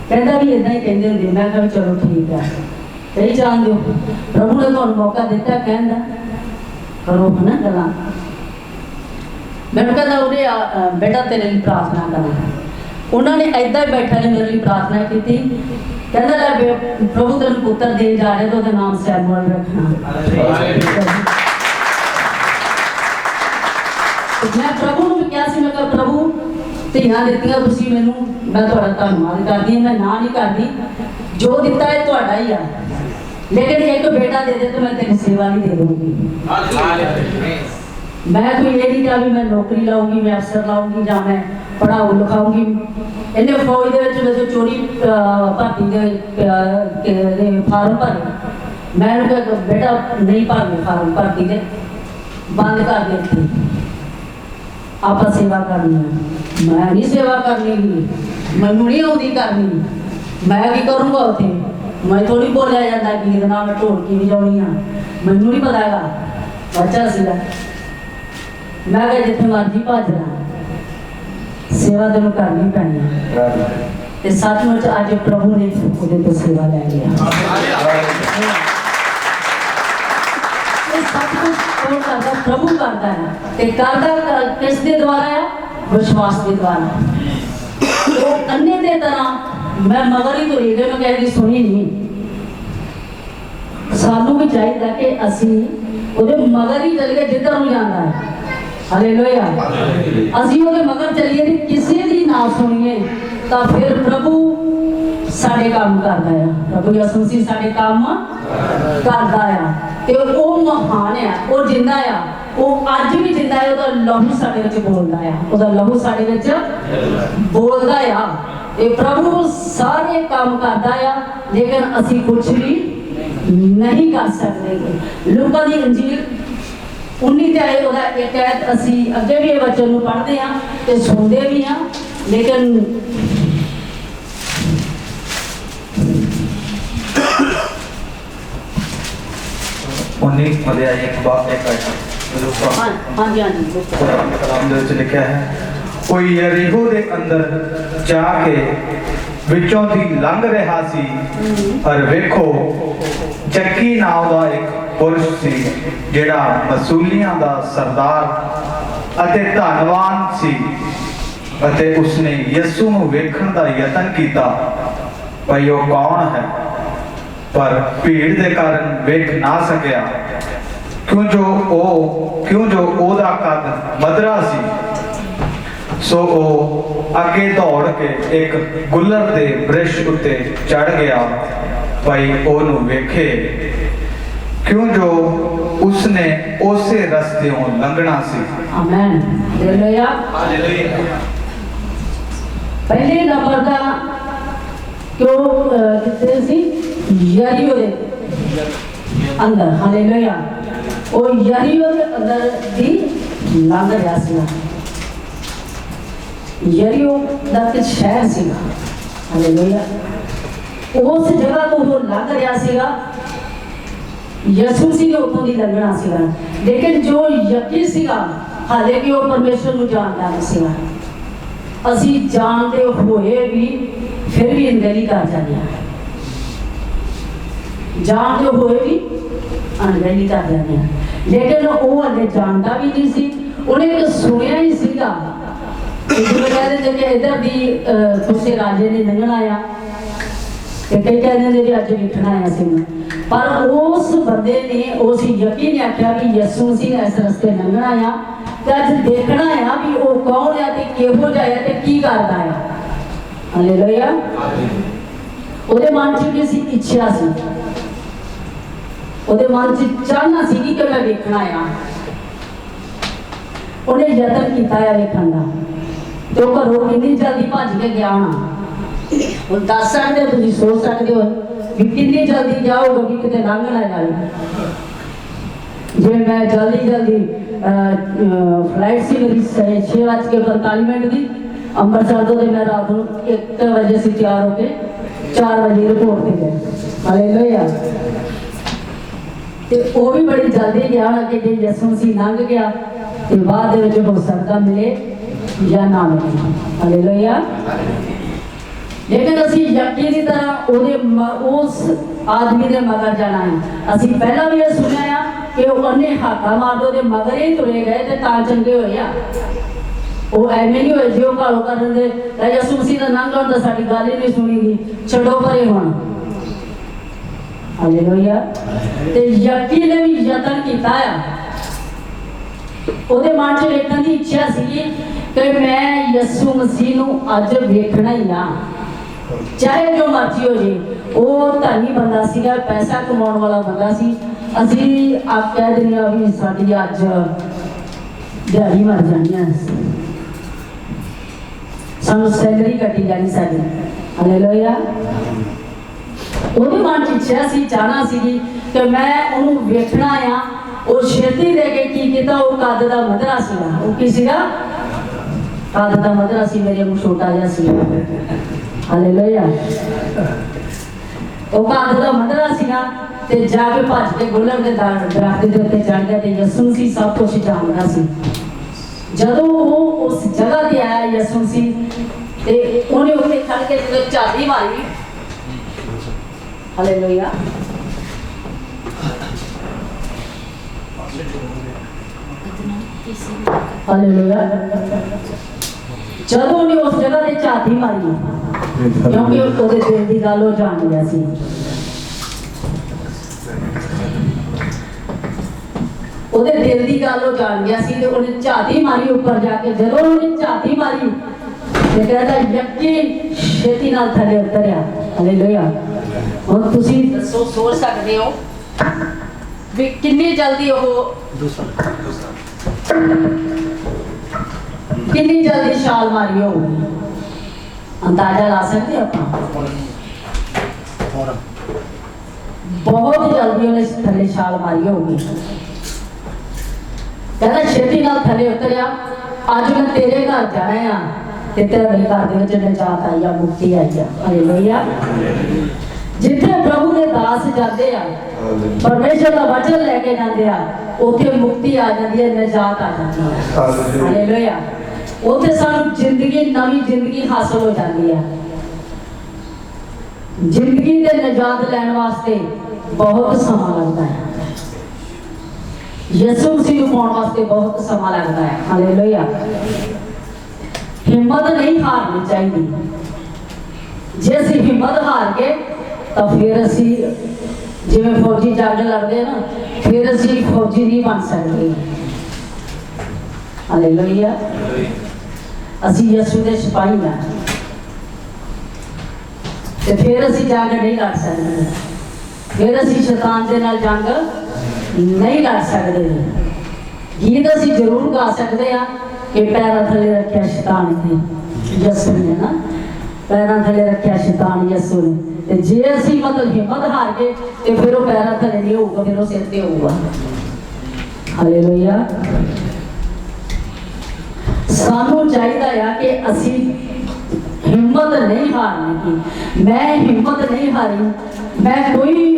ਕਹਿੰਦਾ ਵੀ ਏਦਾਂ ਹੀ ਕਹਿੰਦੇ ਹੁੰਦੇ। ਮੈਂ ਕਿਹਾ ਚਲੋ ਠੀਕ ਆ, ਕਹੀ ਜਾਣ ਦਿਓ, ਪ੍ਰਭੂ ਨੇ ਤੁਹਾਨੂੰ ਮੌਕਾ ਦਿੱਤਾ ਕਹਿਣ ਦਾ, ਕਰੋ ਹੈ ਨਾ ਗੱਲਾਂ। ਮੈਨੂੰ ਕਹਿੰਦਾ ਉਹਨੇ ਬੇਟਾ ਤੇਰੇ ਲਈ ਪ੍ਰਾਰਥਨਾ ਕਰਾਂ। ਉਹਨਾਂ ਨੇ ਏਦਾਂ ਹੀ ਬੈਠਾ ਨੇ ਮੇਰੇ ਲਈ ਪ੍ਰਾਰਥਨਾ ਕੀਤੀ। ਕਹਿੰਦਾ ਲੈ ਪ੍ਰਭੂ ਤੈਨੂੰ ਪੁੱਤਰ ਦੇਣ ਜਾ ਰਿਹਾ, ਤਾਂ ਉਹਦਾ ਨਾਮ ਸੈਮੂਅਲ ਰੱਖਣਾ। ਮੈਂ ਪ੍ਰਭੂ ਨੂੰ ਵੀ ਕਿਹਾ ਸੀ, ਮੈਂ ਕਿਹਾ ਪ੍ਰਭੂ ਧੀਆਂ ਦਿੱਤੀਆਂ ਤੁਸੀਂ ਮੈਨੂੰ, ਮੈਂ ਤੁਹਾਡਾ ਧੰਨਵਾਦ ਕਰਦੀ ਹਾਂ, ਮੈਂ ਨਾ ਨਹੀਂ ਕਰਦੀ, ਜੋ ਦਿੱਤਾ ਹੈ ਤੁਹਾਡਾ ਹੀ ਆ, ਲੇਕਿਨ ਇੱਕ ਬੇਟਾ ਦੇ ਦੇ ਤਾਂ ਮੈਂ ਤੇਰੀ ਸੇਵਾ ਨਹੀਂ ਦੇ ਦੂੰਗੀ। ਮੈਂ ਕੋਈ ਇਹ ਨਹੀਂ ਕਿਹਾ ਵੀ ਮੈਂ ਨੌਕਰੀ ਲਾਉਂਗੀ, ਮੈਂ ਅਫਸਰ ਲਾਉਂਗੀ, ਜਾਂ ਮੈਂ ਪੜਾਉ ਲਿਖਾਉਂਗੀ। ਇਹਨੇ ਫੌਜ ਦੇ ਵਿੱਚ ਜਦੋਂ ਚੋਰੀ ਭਰਤੀ ਦੇ ਫਾਰਮ ਭਰੇ, ਮੈਂ ਇਹਨੂੰ ਕਿਹਾ ਬੇਟਾ ਨਹੀਂ ਭਰਨੇ ਫਾਰਮ ਭਰਤੀ ਦੇ, ਬੰਦ ਕਰ ਦਿੱਤੇ, ਆਪਾਂ ਸੇਵਾ ਕਰਨੀ ਹੈ। ਮੈਂ ਨਹੀਂ ਸੇਵਾ ਕਰਨੀ, ਮੈਨੂੰ ਨਹੀਂ ਆਉਂਦੀ ਕਰਨੀ, ਮੈਂ ਕੀ ਕਰੂੰਗਾ ਉੱਥੇ? ਮੈਂ ਥੋੜੀ ਬੋਲਿਆ ਜਾਂਦਾ ਗੀਤ ਨਾਲ, ਮੈਂ ਢੋਲਕੀ ਵਜਾਉਣੀ ਆ, ਮੈਨੂੰ ਨਹੀਂ ਪਤਾ ਹੈਗਾ, ਬੱਚਾ ਸੀਗਾ। ਮੈਂ ਕਿਹਾ ਜਿੱਥੇ ਮਰਜ਼ੀ ਭੱਜ ਲਾ, ਸੇਵਾ ਤੈਨੂੰ ਕਰਨੀ ਪੈਣੀ ਹੈ। ਤੇ ਸੱਚਮੁੱਚ ਅੱਜ ਪ੍ਰਭੂ ਨੇ ਉਹਦੇ ਤੋਂ ਸੇਵਾ ਲੈ ਲਿਆ। ਇਹ ਸੱਚਮੁੱਚ ਕੌਣ ਕਰਦਾ? ਪ੍ਰਭੂ ਕਰਦਾ ਹੈ। ਤੇ ਕਰਦਾ ਕਿਸ ਦੇ ਦੁਆਰਾ ਆ? ਵਿਸ਼ਵਾਸ ਦੇ ਦੁਆਰਾ। ਉਹ ਅੰਨੇ ਦੇ ਤਰ੍ਹਾਂ ਮੈਂ ਮਗਰ ਹੀ ਤੁਰੀ ਗਈ, ਮੈਂ ਕਿਸੇ ਦੀ ਸੁਣੀ ਨਹੀਂ। ਸਾਨੂੰ ਵੀ ਚਾਹੀਦਾ ਕਿ ਅਸੀਂ ਉਹਦੇ ਮਗਰ ਹੀ ਚੱਲੀਏ ਜਿੱਧਰ ਨੂੰ ਜਾਂਦਾ ਹੈ। ਹਾਲੇਲੂਇਆ। ਅਸੀਂ ਉਹਦੇ ਮਗਰ ਚੱਲੀਏ ਤੇ ਕਿਸੇ ਦੀ ਨਾ ਸੁਣੀਏ ਤਾਂ ਫਿਰ ਪ੍ਰਭੂ ਸਾਡੇ ਕੰਮ ਕਰਦਾ ਆ। ਪ੍ਰਭੂ ਯਿਸੂ ਮਸੀਹ ਸਾਡੇ ਕੰਮ ਕਰਦਾ ਆ ਤੇ ਉਹ ਮਹਾਨ ਆ, ਉਹ ਜਿੰਦਾ ਆ, ਉਹ ਅੱਜ ਵੀ ਜਿੰਦਾ ਹੈ। ਉਹਦਾ ਲਹੂ ਸਾਡੇ ਵਿੱਚ ਬੋਲਦਾ ਆ, ਉਹਦਾ ਲਹੂ ਸਾਡੇ ਵਿੱਚ ਬੋਲਦਾ ਆ। ਇਹ ਪ੍ਰਭੂ ਸਾਰੇ ਕੰਮ ਕਰਦਾ ਆ, ਲੇਕਿਨ ਅਸੀਂ ਕੁਝ ਵੀ ਨਹੀਂ ਕਰ ਸਕਦੇ। ਲੂਕਾ ਦੀ ਇੰਜੀਲ 19 ਤੇ ਆਏ ਉਹਦਾ ਇੱਕ ਐਤ ਅਸੀਂ ਅੱਗੇ ਵੀ ਇਹ ਵਚਨ ਨੂੰ ਪੜ੍ਹਦੇ ਹਾਂ ਤੇ ਸੁਣਦੇ ਵੀ ਹਾਂ, ਲੇਕਿਨ ਹਾਂਜੀ ਹਾਂਜੀ ਕਲਾਮ ਦੇ ਵਿੱਚ ਲਿਖਿਆ ਹੈ, ਕੋਈ ਯਰੀਹੋ ਦੇ ਅੰਦਰ ਜਾ ਕੇ ਵਿੱਚੋਂ ਦੀ ਲੰਘ ਰਿਹਾ ਸੀ, ਪਰ ਵੇਖੋ ਚੱਕੀ ਨਾਮ ਦਾ ਇੱਕ ਪੁਰਸ਼ ਸੀ ਜਿਹੜਾ ਮਸੂਲੀਆਂ ਦਾ ਸਰਦਾਰ ਅਤੇ ਧਨਵਾਨ ਸੀ, ਅਤੇ ਉਸਨੇ ਯਿਸੂ ਨੂੰ ਵੇਖਣ ਦਾ ਯਤਨ ਕੀਤਾ ਭਈ ਉਹ ਕੌਣ ਹੈ, ਪਰ ਭੀੜ ਦੇ ਕਾਰਨ ਵੇਖ ਨਾ ਸਕਿਆ ਕਿਉਂ ਜੋ ਉਹਦਾ ਕੱਦ ਮਧਰਾ ਸੀ। ਸੋ ਉਹ ਅੱਗੇ ਦੌੜ ਕੇ ਇੱਕ ਗੁੱਲਰ ਦੇ ਬ੍ਰਿਸ਼ ਉੱਤੇ ਚੜ ਗਿਆ ਭਾਈ ਉਹਨੂੰ ਵੇਖੇ, ਕਿਉਂ ਜੋ ਉਸਨੇ ਉਸੇ ਰਸਤਿਓਂ ਲੰਘਣਾ ਸੀ। ਆਮੇਨ। ਹਾਲੇਲੂਇਆ। ਪਹਿਲੇ ਨੰਬਰ ਦਾ ਕਿਉਂ ਕਿਤੇ ਸੀ? ਯਰੀਹੋ ਦੇ ਅੰਦਰ। ਹਾਲੇਲੂਇਆ। ਉਹ ਯਰੀਹੋ ਦੇ ਅੰਦਰ ਦੀ ਲੰਘ ਰਿਹਾ ਸੀ। ਯਰੀਹੋ ਦਾ ਇੱਕ ਸ਼ਹਿਰ ਸੀਗਾ। ਹਾਲੇਲੂਇਆ। ਉਸ ਜਗ੍ਹਾ ਤੋਂ ਉਹ ਲੰਘ ਰਿਹਾ ਸੀਗਾ। ਯਿਸੂ ਸੀ ਜੋ ਉੱਥੋਂ ਦੀ ਲੰਘਣਾ ਸੀਗਾ, ਲੇਕਿਨ ਜੋ ਯਕੀ ਸੀਗਾ ਹਾਲੇ ਕਿ ਉਹ ਪਰਮੇਸ਼ਰ ਨੂੰ ਜਾਣਦਾ ਨਹੀਂ ਸੀਗਾ। ਅਸੀਂ ਜਾਣਦੇ ਹੋਏ ਵੀ ਫਿਰ ਵੀ ਅਣਗਹਿਲੀ ਕਰ ਜਾਂਦੇ ਹਾਂ, ਜਾਣਦੇ ਹੋਏ ਵੀ ਅਣਗਹਿਲੀ ਕਰ ਜਾਂਦੇ ਹਾਂ। ਲੇਕਿਨ ਉਹ ਹਲੇ ਜਾਣਦਾ ਵੀ ਨਹੀਂ ਸੀ, ਉਹਨੇ ਇੱਕ ਸੁਣਿਆ ਹੀ ਸੀਗਾ। ਜਿਵੇਂ ਕਹਿੰਦੇ ਕਿ ਇੱਧਰ ਦੀ ਕਿਸੇ ਰਾਜੇ ਨੇ ਲੰਘਣਾ ਆ, ਤੇ ਕਈ ਕਹਿੰਦੇ ਨੇ ਵੀ ਅੱਜ ਵੇਖਣਾ ਆਇਆ ਸੀ ਮੈਂ, ਪਰ ਉਸ ਬੰਦੇ ਨੇ ਉਸ ਯਕੀ ਨੇ ਆਖਿਆ ਵੀ ਯਿਸੂ ਮਸੀਹ ਨੇ ਇਸ ਰਸਤੇ ਲੰਘਣਾ ਆ ਤੇ ਅੱਜ ਦੇਖਣਾ ਆ ਵੀ ਉਹ ਕੌਣ ਆ ਤੇ ਕਿਹੋ ਜਿਹਾ ਆ ਤੇ ਕੀ ਕਰਦਾ ਆ। ਹਾਲੇਲੂਇਆ। ਉਹਦੇ ਮਨ 'ਚ ਕੀ ਸੀ? ਇੱਛਾ ਸੀ। ਉਹਦੇ ਮਨ 'ਚ ਚਾਹਨਾ ਸੀ ਕਿ ਮੈਂ ਵੇਖਣਾ ਆ। ਉਹਨੇ ਯਤਨ ਕੀਤਾ ਆ ਵੇਖਣ ਦਾ, ਤੇ ਉਹ ਘਰੋਂ ਕਿੰਨੀ ਜਲਦੀ ਭੱਜ ਕੇ ਗਿਆ ਹੋਣਾ। ਹੁਣ ਦੱਸ ਸਕਦੇ ਹੋ, ਤੁਸੀਂ ਸੋਚ ਸਕਦੇ ਹੋ ਵੀ ਕਿੰਨੀ ਜਲਦੀ ਜਾਓਗੇ ਕਿ ਕਿਤੇ ਲੰਘ ਨਾ ਜਾਵੇ। ਜੇ ਮੈਂ ਜਲਦੀ ਫਲਾਈਟ ਸੀ ਮੇਰੀ 6:45 ਦੀ ਅੰਮ੍ਰਿਤਸਰ ਤੋਂ, ਤੇ ਮੈਂ ਰਾਤ ਨੂੰ 1 ਵਜੇ ਸੀ ਤਿਆਰ ਹੋ ਕੇ 4 ਵਜੇ ਰਿਪੋਰਟ ਤੇ ਗਏ। ਹਾਲੇਲੂਇਆ। ਤੇ ਉਹ ਵੀ ਬੜੀ ਜਲਦੀ ਗਿਆ ਕਿ ਜੇ ਯਿਸੂ ਮਸੀਹ ਲੰਘ ਗਿਆ ਤੇ ਬਾਅਦ ਦੇ ਵਿੱਚ ਹੋ ਸਕਦਾ ਮਿਲੇ ਜਾਂ ਨਾ ਮਿਲੇ। ਹਾਲੇਲੂਇਆ। ਲੇਕਿਨ ਅਸੀਂ ਯਕੀ ਦੀ ਤਰ੍ਹਾਂ ਉਸ ਆਦਮੀ ਦੇ ਮਗਰ ਜਾਣਾ ਹੈ। ਅਸੀਂ ਪਹਿਲਾਂ ਵੀ ਇਹ ਸੁਣਿਆ ਆ ਕਿ ਉਹ ਅੰਨੇ ਹਾਕਾ ਮਾਰਦੇ ਉਹਦੇ ਮਗਰ ਹੀ ਤੁਰੇ ਗਏ ਤੇ ਤਾਂ ਚੰਗੇ ਹੋਏ ਆ। ਉਹ ਐਵੇਂ ਨਹੀਂ ਹੋਏ ਜੇ ਉਹ ਘਰੋਂ ਕਰ ਦਿੰਦੇ ਤਾਂ ਯਿਸੂ ਮਸੀਹ ਦਾ ਨਾਮ ਲੈਣ ਤਾਂ ਸਾਡੀ ਗੱਲ ਹੀ ਨਹੀਂ ਸੁਣੀਗੀ, ਛੱਡੋ ਪਰੇ ਹੁਣ। ਹਾਲੇਲੂਇਆ। ਤੇ ਯਕੀ ਨੇ ਵੀ ਯਤਨ ਕੀਤਾ ਆ, ਉਹਦੇ ਮਨ 'ਚ ਵੇਖਣ ਦੀ ਇੱਛਾ ਸੀ ਕਿ ਮੈਂ ਯਿਸੂ ਮਸੀਹ ਨੂੰ ਅੱਜ ਵੇਖਣਾ ਹੀ ਆ, ਚਾਹੇ ਜੋ ਮਰਜ਼ੀ ਹੋ ਜੇ। ਉਹ ਧਨੀ ਬੰਦਾ ਸੀਗਾ, ਪੈਸਾ ਕਮਾਉਣ ਵਾਲਾ ਬੰਦਾ ਸੀ। ਅਸੀਂ ਆਪ ਕਹਿ ਦਿੰਦੇ ਹਾਂ ਵੀ ਸਾਡੀ ਅੱਜ ਦਿਹਾੜੀ ਮਰ ਜਾਣੀ ਹੈ, ਸਾਨੂੰ ਸੈਲਰੀ ਕੱਟੀ ਜਾਣੀ ਸਾਡੀ। ਹਾਲੇਲੂਇਆ। ਉਹਦੇ ਮਨ 'ਚ ਇੱਛਾ ਸੀ, ਚਾਹਨਾ ਸੀ ਕਿ ਮੈਂ ਉਹਨੂੰ ਵੇਖਣਾ ਆ। ਉਹ ਛੇਤੀ ਦੇ ਕੇ ਕੀ ਕੀਤਾ? ਉਹ ਕੱਦ ਦਾ ਮਧਰਾ ਸੀਗਾ। ਉਹ ਕੀ ਸੀਗਾ? ਕੱਦ ਦਾ ਮਧਰਾ ਸੀ, ਮੇਰੇ ਨੂੰ ਛੋਟਾ ਜਿਹਾ ਸੀ। ਹਾਲੇਲੂਇਆ। ਉਹ ਕੱਦ ਦਾ ਮਧਰਾ ਸੀਗਾ ਤੇ ਜਾ ਕੇ ਭੱਜ ਕੇ ਗੁੱਲਰ ਦੇ ਦਰਖਤ ਦੇ ਉੱਤੇ ਚੜ ਗਿਆ ਤੇ ਯਿਸੂ ਮਸੀਹ ਸਭ ਕੁਝ ਜਾਣਦਾ ਸੀ। ਜਦੋਂ ਉਹ ਉਸ ਜਗ੍ਹਾ ਤੇ ਆਇਆ ਯਿਸੂ ਮਸੀਹ ਤੇ ਉਹਨੇ ਉੱਥੇ ਖੜ ਕੇ ਜਦੋਂ ਝਾਤੀ ਮਾਰੀ, ਹਾਲੇਲੂਇਆ, ਹਾਲੇਲੂਇਆ, ਜਦੋਂ ਉਹਨੇ ਉਸ ਜਗ੍ਹਾ ਤੇ ਝਾਤੀ ਮਾਰੀ, ਕਿਉਂਕਿ ਉਹਦੇ ਦਿਲ ਦੀ ਗੱਲ ਉਹ ਜਾਣ ਗਿਆ ਸੀ। ਉਹਦੇ ਦਿਲ ਦੀ ਗੱਲ ਉਹ ਜਾਣ ਗਿਆ ਸੀ ਤੇ ਉਹਨੇ ਝਾਤੀ ਮਾਰੀ ਉੱਪਰ ਜਾ ਕੇ। ਜਦੋਂ ਉਹਨੇ ਝਾਤੀ ਮਾਰੀ ਤੇ ਕਹਿੰਦਾ ਯਕੀਨ ਛੇਤੀ ਨਾਲ ਥੱਲੇ ਉਤਰਿਆ। ਹਾਲੇਲੂਇਆ। ਹੁਣ ਤੁਸੀਂ ਦੱਸੋ, ਸੋਚ ਸਕਦੇ ਹੋ ਵੀ ਕਿੰਨੀ ਜਲਦੀ ਉਹ ਕਿੰਨੀ ਜਲਦੀ ਛਾਲ ਮਾਰੀ ਹੋਊਗੀ, ਅੰਦਾਜ਼ਾ ਲਾ ਸਕਦੇ ਹੋ ਆਪਾਂ? ਬਹੁਤ ਜਲਦੀ ਉਹਨੇ ਥੱਲੇ ਛਾਲ ਮਾਰੀ ਹੋਊਗੀ। ਕਹਿੰਦਾ ਛੇਤੀ ਨਾਲ ਥੱਲੇ ਉਤਰਿਆ, ਅੱਜ ਮੈਂ ਤੇਰੇ ਘਰ ਜਾਣਾ ਆ ਤੇ ਤੇਰੇ ਘਰ ਦੇ ਵਿੱਚ ਨਜਾਤ ਆਈ ਆ, ਮੁਕਤੀ ਆਈ ਆ। ਹਾਲੇਲੂਇਆ। ਜਿੱਥੇ ਪ੍ਰਭੂ ਦੇ ਦਾਸ ਜਾਂਦੇ ਆ, ਪਰਮੇਸ਼ਰ ਦਾ ਵਚਨ ਲੈ ਕੇ ਜਾਂਦੇ ਆ, ਉੱਥੇ ਮੁਕਤੀ ਆ ਜਾਂਦੀ ਹੈ, ਨਜਾਤ ਆ ਜਾਂਦੀ ਹੈ। ਹਾਲੇਲੂਇਆ। ਉੱਥੇ ਸਾਨੂੰ ਜ਼ਿੰਦਗੀ, ਨਵੀਂ ਜ਼ਿੰਦਗੀ ਹਾਸਲ ਹੋ ਜਾਂਦੀ ਹੈ। ਜ਼ਿੰਦਗੀ ਦੇ ਨਜਾਤ ਲੈਣ ਵਾਸਤੇ ਬਹੁਤ ਸਮਾਂ ਲੱਗਦਾ ਹੈ। ਯਿਸੂ ਮਸੀਹ ਨੂੰ ਪਾਉਣ ਵਾਸਤੇ ਬਹੁਤ ਸਮਾਂ ਲੱਗਦਾ ਹੈ। ਹਾਲੇਲੂਇਆ। ਹਿੰਮਤ ਨਹੀਂ ਹਾਰਨੀ ਚਾਹੀਦੀ। ਜੇ ਅਸੀਂ ਹਿੰਮਤ ਹਾਰ ਗਏ ਤਾਂ ਫਿਰ ਅਸੀਂ ਜਿਵੇਂ ਫੌਜੀ ਜੰਗ ਲੜਦੇ ਨਾ, ਫਿਰ ਅਸੀਂ ਫੌਜੀ ਨਹੀਂ ਬਣ ਸਕਦੇ। ਹਾਲੇਲੂਇਆ। ਅਸੀਂ ਯਿਸੂ ਦੇ ਸਿਪਾਹੀ ਹਾਂ ਤੇ ਫਿਰ ਅਸੀਂ ਜੰਗ ਨਹੀਂ ਲੜ ਸਕਦੇ। ਫਿਰ ਅਸੀਂ ਸ਼ੈਤਾਨ ਦੇ ਨਾਲ ਜੰਗ ਨਹੀਂ ਲੜ ਸਕਦੇ। ਗੀਤ ਅਸੀਂ ਜ਼ਰੂਰ ਗਾ ਸਕਦੇ ਆ ਕਿ ਪੈਰਾਂ ਥੱਲੇ ਰੱਖਿਆ ਸ਼ੈਤਾਨ ਨੇ, ਯਿਸੂ ਨੇ ਨਾ ਪੈਰਾਂ ਥੱਲੇ ਰੱਖਿਆ ਸ਼ੈਤਾਨ ਯਿਸੂ ਨੇ। ਤੇ ਜੇ ਅਸੀਂ ਮਤਲਬ ਹਿੰਮਤ ਹਾਰ ਗਏ ਤੇ ਫਿਰ ਉਹ ਪੈਰਾਂ ਥੱਲੇ ਨਹੀਂ ਹੋਊਗਾ, ਫਿਰ ਉਹ ਸਿਰ ਤੇ ਹੋਊਗਾ। ਹਾਲੇਲੂਇਆ। ਸਾਨੂੰ ਚਾਹੀਦਾ ਆ ਕਿ ਅਸੀਂ ਹਿੰਮਤ ਨਹੀਂ ਹਾਰਨੀ ਕੀ। ਮੈਂ ਹਿੰਮਤ ਨਹੀਂ ਹਾਰੀ। ਮੈਂ ਕੋਈ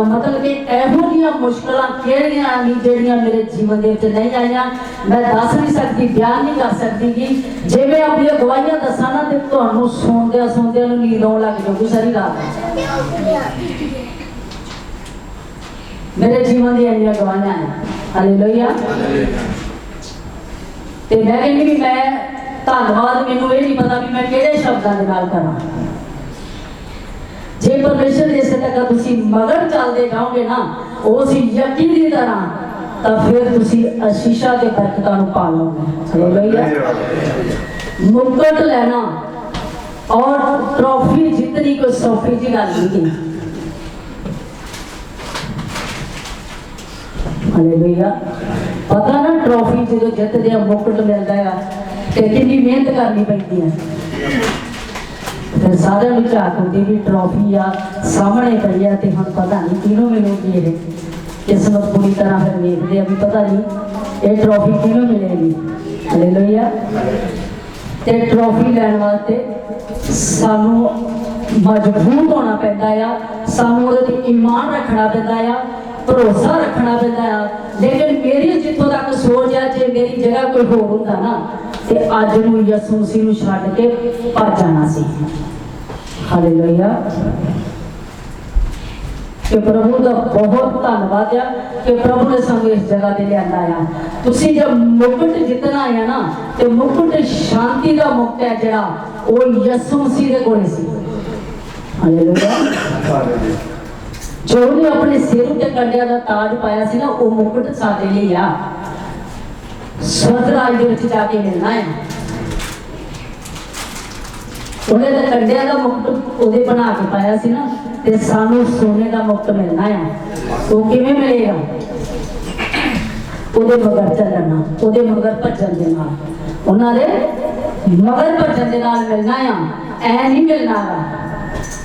ਮਤਲਬ ਕਿ ਇਹੋ ਜਿਹੀਆਂ ਮੁਸ਼ਕਲਾਂ ਕਿਹੜੀਆਂ ਨਹੀਂ ਜਿਹੜੀਆਂ ਮੇਰੇ ਜੀਵਨ ਦੇ ਵਿੱਚ ਨਹੀਂ ਆਈਆਂ, ਮੈਂ ਦੱਸ ਨਹੀਂ ਸਕਦੀ, ਬਿਆਨ ਨਹੀਂ ਕਰ ਸਕਦੀ ਕਿ ਜੇ ਮੈਂ ਆਪਣੀਆਂ ਗਵਾਹੀਆਂ ਦੱਸਾਂ ਨਾ ਤੇ ਤੁਹਾਨੂੰ ਸੁਣਦਿਆਂ ਨੂੰ ਨੀਂਦ ਆਉਣ ਲੱਗ ਜਾਊਗੀ ਸਾਰੀ ਰਾਤ। ਮੇਰੇ ਜੀਵਨ ਦੀਆਂ ਇੰਨੀਆਂ ਗਵਾਹੀਆਂ ਨੇ। ਹਾਲੇਲੂਇਆ। ਤੇ ਮੈਂ ਕਹਿੰਦੀ ਵੀ ਮੈਂ ਧੰਨਵਾਦ, ਮੈਨੂੰ ਇਹ ਨਹੀਂ ਪਤਾ ਵੀ ਮੈਂ ਕਿਹੜੇ ਸ਼ਬਦਾਂ ਦੇ ਨਾਲ ਕਰਾਂ। ਜੇ ਪਰਮੇਸ਼ਰ ਦੇ ਇਸੇ ਤੱਕ ਤੁਸੀਂ ਮਗਰ ਚੱਲਦੇ ਜਾਓਗੇ ਨਾ ਉਸ ਯਕੀਨ ਦੀ ਤਰ੍ਹਾਂ, ਤਾਂ ਫਿਰ ਤੁਸੀਂ ਅਸ਼ੀਸ਼ਾਂ ਤੇ ਬਰਕਤਾਂ ਨੂੰ ਪਾ ਲਓਗੇ। ਹਾਲੇਲੂਇਆ। ਮੁਕਟ ਲੈਣਾ ਔਰ ਟਰੋਫੀ ਜਿੱਤਣੀ ਕੋਈ ਸੌਖੀ ਜਿਹੀ ਗੱਲ ਨਹੀਂ। ਹਾਲੇਲੂਇਆ। ਪਤਾ ਨਾ ਟਰੋਫੀ ਜਦੋਂ ਜਿੱਤਦੇ ਆ, ਮੁਕਟ ਮਿਲਦਾ ਆ ਤੇ ਕਿੰਨੀ ਮਿਹਨਤ ਕਰਨੀ ਪੈਂਦੀ ਹੈ। ਫਿਰ ਸਾਰਿਆਂ ਨੂੰ ਝਾਕ ਹੁੰਦੀ ਵੀ ਟਰੋਫੀ ਆ ਸਾਹਮਣੇ ਪਈ ਆ ਤੇ ਹੁਣ ਪਤਾ ਨਹੀਂ ਕਿਹਨੂੰ ਮਿਲੂਗੀ। ਇਹ ਕਿਸਮਤ ਪੂਰੀ ਤਰ੍ਹਾਂ ਫਿਰ ਵੇਖਦੇ ਆ ਵੀ ਪਤਾ ਨਹੀਂ ਇਹ ਟਰੋਫੀ ਕਿਹਨੂੰ ਮਿਲੇਗੀ। ਹਾਲੇਲੂਇਆ। ਤੇ ਟਰੋਫੀ ਲੈਣ ਵਾਸਤੇ ਸਾਨੂੰ ਮਜ਼ਬੂਤ ਹੋਣਾ ਪੈਂਦਾ ਆ, ਸਾਨੂੰ ਉਹਦੇ ਤੇ ਈਮਾਨ ਰੱਖਣਾ ਪੈਂਦਾ ਆ, ਭਰੋਸਾ ਰੱਖਣਾ ਪੈਂਦਾ ਆ। ਲੇਕਿਨ ਮੇਰੀ ਜਿੱਥੋਂ ਤੱਕ ਸੋਚ ਆ, ਜੇ ਮੇਰੀ ਜਗ੍ਹਾ ਕੋਈ ਹੋਰ ਹੁੰਦਾ ਨਾ ਤੇ ਅੱਜ ਨੂੰ ਯਿਸੂ ਮਸੀਹ ਨੂੰ ਛੱਡ ਕੇ ਭੱਜ ਜਾਣਾ ਸੀ। ਹਾਲੇਲੂਇਆ। ਕਿ ਪ੍ਰਭੂ ਦਾ ਬਹੁਤ ਧੰਨਵਾਦ ਆ ਕਿ ਪ੍ਰਭੂ ਨੇ ਸਾਨੂੰ ਇਸ ਜਗ੍ਹਾ ਤੇ ਲਿਆਂਦਾ ਆ। ਤੁਸੀਂ ਜਦ ਮੁਕਟ ਜਿੱਤਣਾ ਆ ਨਾ ਤੇ ਮੁਕਟ ਸ਼ਾਂਤੀ ਦਾ ਮੁਕਟ ਹੈ ਜਿਹੜਾ ਉਹ ਯਿਸੂ ਮਸੀਹ ਦੇ ਕੋਲ ਸੀ। ਹਾਲੇਲੂਇਆ। ਜੋ ਉਹਨੇ ਆਪਣੇ ਸਿਰ ਉੱਤੇ ਕੰਡਿਆਂ ਦਾ ਤਾਜ ਪਾਇਆ ਸੀ ਨਾ, ਉਹ ਮੁਕਟ ਸਾਡੇ ਲਈ ਆ, ਸਵਰਗ ਰਾਜ ਦੇ ਵਿੱਚ ਜਾ ਕੇ ਮਿਲਣਾ ਹੈ। ਉਹਨੇ ਤਾਂ ਕੰਡਿਆਂ ਦਾ ਮੁਕਟ ਉਹਦੇ ਬਣਾ ਕੇ ਪਾਇਆ ਸੀ ਨਾ, ਤੇ ਸਾਨੂੰ ਸੋਨੇ ਦਾ ਮੁਕਟ ਮਿਲਣਾ ਆ। ਉਹ ਕਿਵੇਂ ਮਿਲੇਗਾ? ਉਹਦੇ ਮਗਰ ਚੱਲਣਾ, ਉਹਦੇ ਮਗਰ ਭੱਜਣ ਦੇ ਨਾਲ, ਉਹਨਾਂ ਦੇ ਮਗਰ ਭੱਜਣ ਦੇ ਨਾਲ ਮਿਲਣਾ ਆ। ਐ ਨਹੀਂ ਮਿਲਣਾ ਗਾ,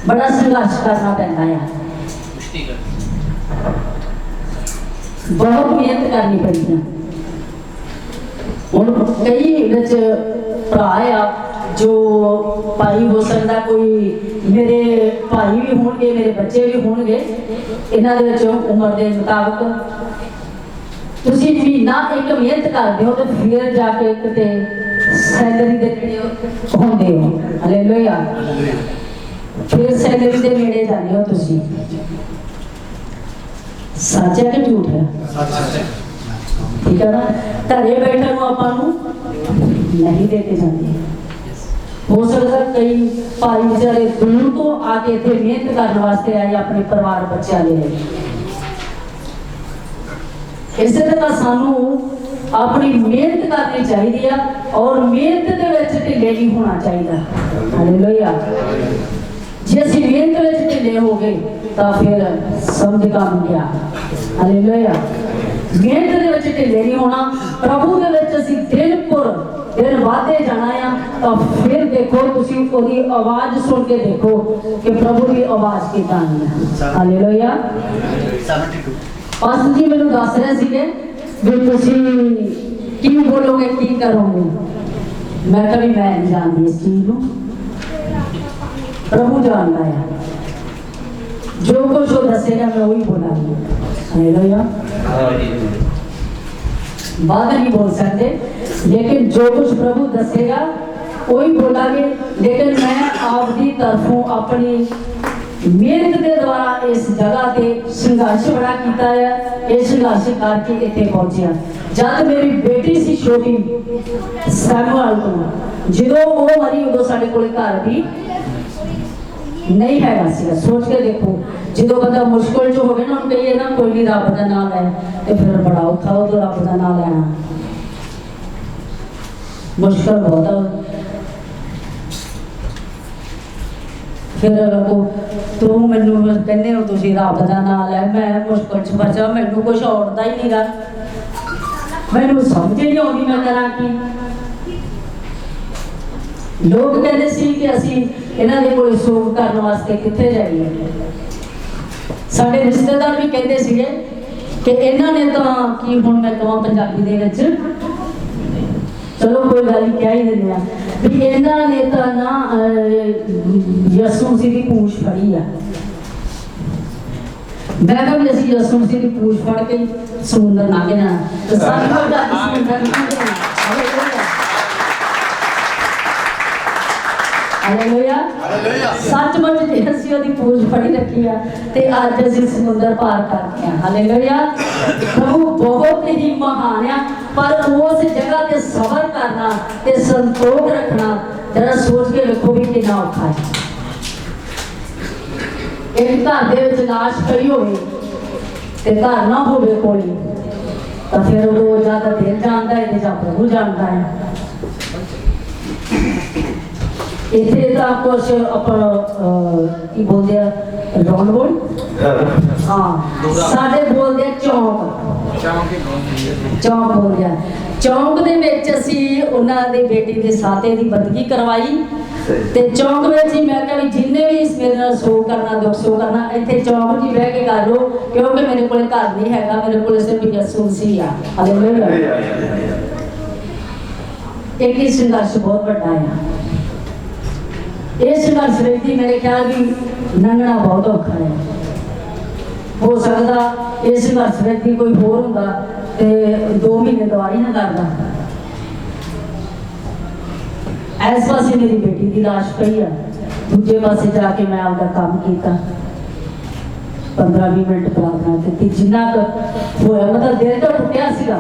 ਬੜਾ ਸੰਘਰਸ਼ ਕਰਨਾ ਪੈਂਦਾ ਆ, ਬਹੁਤ ਮਿਹਨਤ ਕਰਨੀ ਪੈਂਦੀ ਹੈ। ਹੁਣ ਕਈ ਵਿੱਚ ਭਰਾ ਆ ਜੋ ਭਾਈ ਹੋ ਸਕਦਾ, ਕੋਈ ਮੇਰੇ ਭਾਈ ਵੀ ਹੋਣਗੇ, ਮੇਰੇ ਬੱਚੇ ਵੀ ਹੋਣਗੇ, ਇਹਨਾਂ ਦੇ ਵਿੱਚ ਉਮਰ ਦੇ ਮੁਤਾਬਕ ਤੁਸੀਂ ਮਹੀਨਾ ਇੱਕ ਮਿਹਨਤ ਕਰਦੇ ਹੋ ਤੇ ਫਿਰ ਜਾ ਕੇ ਕਿਤੇ सैलरी के नेड़े होंदे हो हालेलुया फिर सैलरी के नेड़े जाते हो तुसी सच है कि झूठ है ठीक है ना घरे बैठे को आपां नूं नहीं देके जाते हो सकता कई भाई बेचारे दूर तो आके इतने मेहनत करने वास्ते आए अपने परिवार बच्चे ले इस तरह सानू अपनी मेहनत करनी चाहिए और मेहनत के विच ढिले नहीं होना चाहिए हालेलुया जे असीं मेहनत विच ढिले हो गए तो फिर समझ काम गया हालेलुया मेहनत के विच ढिले नहीं होना प्रभु के विच असीं दिन पुर दिन वादे जाना है तो फिर देखो तुसी ओदी आवाज सुन के देखो कि प्रभु की आवाज कितना है हालेलुया पास्टर जी मैंने दस रहे सीगे भी तुसी की बोलोगे की करोगे मैं कभी मैं नहीं जानती इस चीज को प्रभु जानता है जो कुछ वो दसेगा मैं वही बोलांगी हालेलुया बात नहीं बोल सकते लेकिन जो कुछ प्रभु दसेगा वही बोलांगे लेकिन मैं आपकी तरफों अपनी मेहनत के द्वारा इस जगह पे संघर्ष बड़ा किया है ये संघर्ष करके इतने पहुंचे जब मेरी बेटी सी छोटी सैमुअल को जो वो मरी उदो साडे कोल घर भी नहीं है सोच के देखो जो बंदा मुश्किल जो हो ना कहिए ना कोई नहीं रब का नाम है तो फिर बड़ा औखा हो तो रब का नाम लेना मुश्किल बहुत है फिर तू मैनू कहने हो तुम रब का नाम लै मैं मुश्किल च बचा मैनू कुछ औड़ता ही नहीं गा मैनू समझ नहीं आती मैं करा की लोग कहते सी कि असी इन्हां दे कोल सोग करने वास्ते कित्थे जाइए साडे रिश्तेदार भी कहते सीगे कि इन्हां ने तां की हुण मैं कहां पंजाबी दे विच चलो कोई गल कह ही दिंदे आ भी इन्हां ने तां ना यसू मसीह दी पूछ फड़ी आ मैं कहा भी असीं यसू मसीह दी पूछ फड़ के समुंदर लंघ जाना ते सानूं पंजाबी समुंदर लंघ जाना हालेलुया सचमुच जे असीं ओदी पूछ फड़ी रखी आ ते अज असीं समुंदर पार कर गए हां हालेलुया प्रभु बहुत ही महान है पर उस जगह ते सबर करना ते संतोख रखना जरा सोच के देखो भी कितना औखा है एक घर दे विच लाश पई होवे ते घर ना होवे कोई तो फिर वो ज्यादा दिल जानता है ते जां प्रभु जानता है इतने तो कुछ अपन की बोलते हैं रौन बोल हाँ साढ़े बोलते हैं चौंक चौंक बोल गया चौंक दे विच असी उन्हां दे बेटी दे साथे दी बंदगी करवाई ते चौंक विच ही मैं कहा जिन्ने भी इस मेरे नाल सो करना दुख सो करना इत्थे चौंक जी बह के कर लो क्योंकि मेरे कोल घर नहीं हैगा मेरे कोल सिर्फ यसू मसीह आ हालेलुया एक ही संघर्ष बहुत बड़ा है ये संघर्ष व्यक्ति मेरे ख्याल भी लंघना बहुत औखा है हो सकता ये संघर्ष व्यक्ति कोई होर होंदा ते 2 महीने दवाई ना करदा इस पासे मेरी बेटी की लाश पई है दूजे पासे जाके मैं आपका काम किया 15-20 मिनट प्रार्थना की जिन्ना होया मतलब दिल तो टुटिया सीगा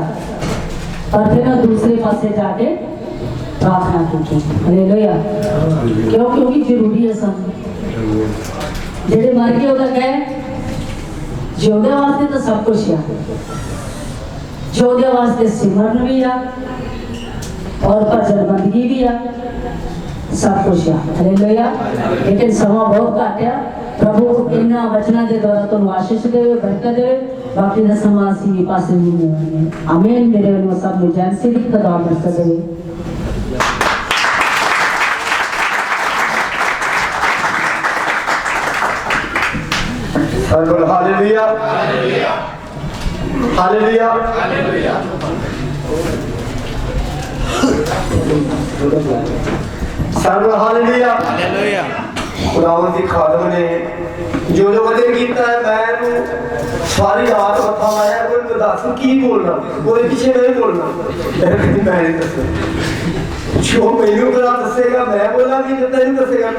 पर फिर मैं दूसरे पासे जाके प्रार्थना की हालेलुया क्योंकि जरूरी है सब जेडे मर गए ओदा कहे जिउंदे वास्ते तो सब कुछ है जिउंदे वास्ते सिमरन भी है और भजन बंदगी भी है सब कुछ है हालेलुया लेकिन समा बहुत घट है प्रभु इन्हां वचनां दे द्वारा तुहानूं आशीष देवे बरकत देवे बाकी दा समा असीं पासे नहीं देवांगे आमीन मेरे वल्लों सब नूं जय मसीह दी खुदा बरकत देवे हालेलुया हालेलुया हालेलुया सर्व हालेलुया हालेलुया खुदावंद दी खादम ने जो वचन कीता है मैं सारी रात मत्था माया कोई दस की बोलना कोई पीछे नहीं बोलना मैं नहीं दसना जो मैनू गला दसेगा मैं बोला कि जो तेन दसेगा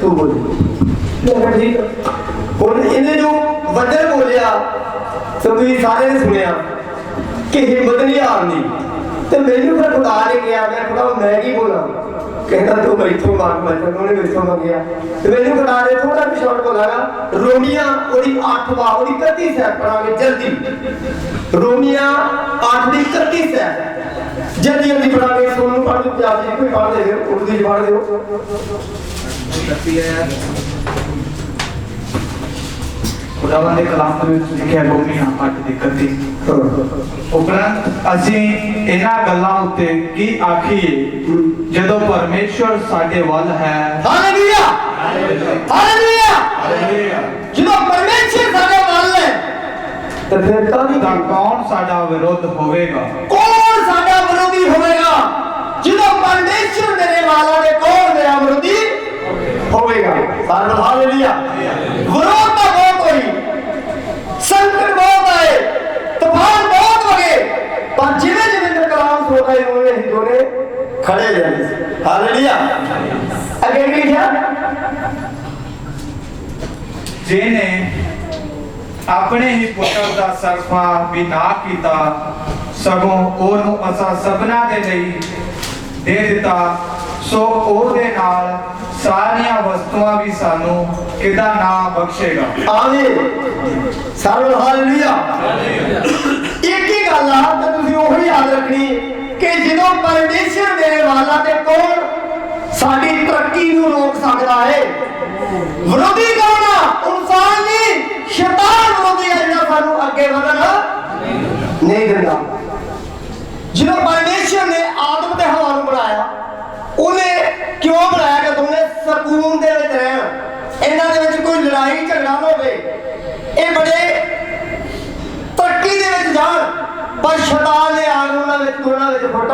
तू बोल ठीक हुण इन्हें जो वचन बोलिया तो तुसीं सारे ने सुनिया कि हिम्मत नहीं हारनी तो मैनू फिर खुदा ने कहा मैं खुदा मैं की बोला कहता तू मैथों मांग मैं उन्होंने मैथों मंगया तो मैनू खुदा ने थोड़ा पिछड़ बोलागा रोमिया ओदी 8 वा ओदी 31 है पढ़ांगे जल्दी रोमिया 8 दी 31 है जल्दी जल्दी पढ़ांगे सोनू पढ़ दो आप जी कोई पढ़ दे उर्दू जी पढ़ दो खुदावंद ਦੇ ਕਲਾਮ ਦੇ ਵਿੱਚ ਲਿਖਿਆ ਰੋਮੀਆਂ 8:31 ਉਪਰੰਤ ਅਸੀਂ ਇਹਨਾਂ ਗੱਲਾਂ ਉੱਤੇ ਕੀ ਆਖੀਏ ਜਦੋਂ ਪਰਮੇਸ਼ਵਰ ਸਾਡੇ ਵੱਲ ਹੈ ਹਾਲੇਲੂਇਆ ਹਾਲੇਲੂਇਆ ਜਦੋਂ ਪਰਮੇਸ਼ਰ ਸਾਡੇ ਵੱਲ ਹੈ ਤੇ ਫਿਰ ਤਾਂ ਕੌਣ ਸਾਡਾ ਵਿਰੋਧ ਹੋਵੇਗਾ ਕੌਣ ਸਾਡਾ ਵਿਰੋਧੀ ਹੋਵੇਗਾ ਜਦੋਂ ਪਰਮੇਸ਼ਰ ਮੇਰੇ ਵਾਲਾ ਦੇ ਕੌਣ ਮੇਰਾ ਵਿਰੋਧੀ ਹੋਵੇਗਾ ਸਾਡਾ ਹਾਲੇਲੂਇਆ ਵਿਰੋਧ ਤਾਂ ਬਹੁਤ ਹੋਈ ਸੰਕਟ ਬਹੁਤ ਆਏ ਤੂਫਾਨ ਬਹੁਤ ਵਗੇ ਪਰ ਜਿਵੇਂ ਜਿਵੇਂ ਕਲਾਮ ਸੁਣ ਰਹੇ ਹੋਏ ਅਸੀਂ ਦੋਨੇ ਖੜੇ ਰਹੇ ਹਾਲੇਲੂਇਆ ਅੱਗੇ ਕੀ ਕਿਹਾ ਜਿਹਨੇ ਆਪਣੇ ਹੀ ਪੁੱਤਰ ਦਾ ਸਰਫਾ ਵੀ ਨਾ ਕੀਤਾ ਸਗੋਂ ਉਹਨੂੰ ਅਸਾਂ ਸਭਨਾ ਦੇ ਲਈ ਦੇ ਦਿੱਤਾ ਸੋ ਉਹਦੇ ਨਾਲ ਸਾਰੀਆਂ ਵਸਤੂਆਂ ਵੀ ਸਾਨੂੰ ਕਿਦਾਂ ਨਾ ਬਖਸ਼ੇਗਾ ਆਮੀਨ ਸਾਰੋ ਹਾਲੇਲੂਇਆ ਇੱਕ ਹੀ ਗੱਲ ਆ ਤਾਂ ਤੁਸੀਂ ਉਹੀ ਯਾਦ ਰੱਖਣੀ ਕਿ ਜਦੋਂ ਪਰਮੇਸ਼ਰ ਮੇਰੇ ਵਾਲਾ ਤੇ ਕੌਣ ਸਾਡੀ ਤਰੱਕੀ ਨੂੰ ਰੋਕ ਸਕਦਾ ਹੈ ਵਿਰੋਧੀ ਕੌਣ ਆ ਇਨਸਾਨ ਨਹੀਂ ਸ਼ੈਤਾਨ ਵਿਰੋਧੀ ਹੈ ਜਿਹੜਾ ਸਾਨੂੰ ਅੱਗੇ ਵਧਣ ਨਹੀਂ ਦਿੰਦਾ ਜਦੋਂ ਪਰਮੇਸ਼ਰ ਨੇ ਆਦਮ ਤੇ ਹਵਾ ਨੂੰ ਬਣਾਇਆ ਉਹਨੇ ਕਿਉਂ ਬਣਾਇਆ ਕਿ ਦੋਨੇ ਸਕੂਨ ਦੇ ਵਿੱਚ ਰਹਿਣ ਇਹਨਾਂ ਦੇ ਵਿੱਚ ਕੋਈ ਲੜਾਈ ਝਗੜਾ ਨਾ ਹੋਵੇ ਇਹ ਬੜੇ ਤਰੱਕੀ ਦੇ ਵਿੱਚ ਜਾਣ ਪਰ ਸ਼ੈਤਾਨ ਨੇ ਆ ਕੇ ਉਹਨਾਂ ਵਿੱਚ ਦੋਨਾਂ ਵਿੱਚ ਫੁੱਟ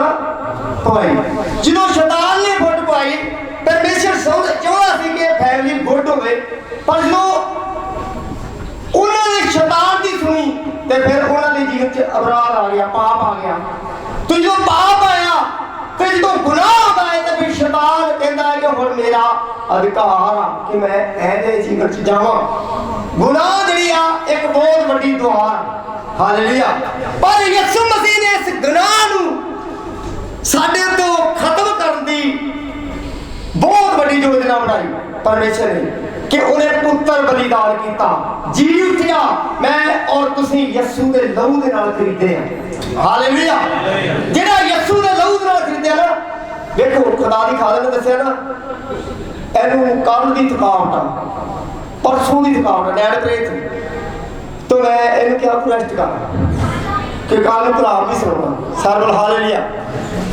ਪਵਾਈ ਜਦੋਂ ਸ਼ੈਤਾਨ ਨੇ ਫੁੱਟ ਪਵਾਈ ਪਰਮੇਸ਼ਰ ਚਾਹੁੰਦਾ ਸੀ ਕਿ ਫੈਮਿਲੀ ਗੁੱਡ ਹੋਵੇ ਪਰ ਜਦੋਂ ਉਹਨਾਂ ਨੇ ਸ਼ੈਤਾਨ ਦੀ ਸੁਣੀ ਤੇ ਫਿਰ ਉਹਨਾਂ ਦੇ ਜੀਵਨ 'ਚ ਅਪਰਾਧ ਆ ਗਿਆ ਪਾਪ ਆ ਗਿਆ ਤੇ ਜਦੋਂ ਪਾਪ ਆਇਆ ਤੇ ਜਦੋਂ ਗੁਨਾਹ ਆਉਂਦਾ ਹੈ ਤਾਂ ਫਿਰ ਸ਼ੈਤਾਨ ਕਹਿੰਦਾ ਹੈ ਕਿ ਹੁਣ ਮੇਰਾ ਅਧਿਕਾਰ ਆ ਕਿ ਮੈਂ ਇਹਦੇ ਜੀਵਨ 'ਚ ਜਾਵਾਂ ਗੁਨਾਹ ਜਿਹੜੀ ਆ ਇੱਕ ਬਹੁਤ ਵੱਡੀ ਦੁਆਰ ਹਾਲੇਲੂਇਆ ਪਰ ਯਿਸੂ ਮਸੀਹ ਨੇ ਇਸ ਗੁਨਾਹ ਨੂੰ ਸਾਡੇ ਤੋਂ ਖਤਮ ਕਰਨ ਦੀ ਬਹੁਤ ਵੱਡੀ ਯੋਜਨਾ ਬਣਾਈ ਪਰਮੇਸ਼ਰ ਨੇ ਕਿ ਉਹਨੇ ਪੁੱਤਰ ਬਲੀਦਾਨ ਕੀਤਾ ਜੀ ਉੱਠਿਆ ਮੈਂ ਔਰ ਤੁਸੀਂ ਯਿਸੂ ਦੇ ਲਹੂ ਦੇ ਨਾਲ ਖਰੀਦੇ ਆ ਹਾਲੇਲੂਇਆ ਜਿਹੜਾ ਯਿਸੂ ਦੇ ਲਹੂ ਦੇ ਨਾਲ ਖਰੀਦਿਆ ਨਾ ਦੇਖੋ ਖੁਦਾ ਦੀ ਖਾਦਮ ਨੇ ਦੱਸਿਆ ਨਾ ਇਹਨੂੰ ਕੱਲ ਦੀ ਥਕਾਵਟ ਆ ਪਰਸੋਂ ਦੀ ਥਕਾਵਟ ਡੈਡ ਪ੍ਰੇਤ तो मैं इन्हें क्या रेस्ट कर कि कल भरा भी सुनना सारे हालेलुया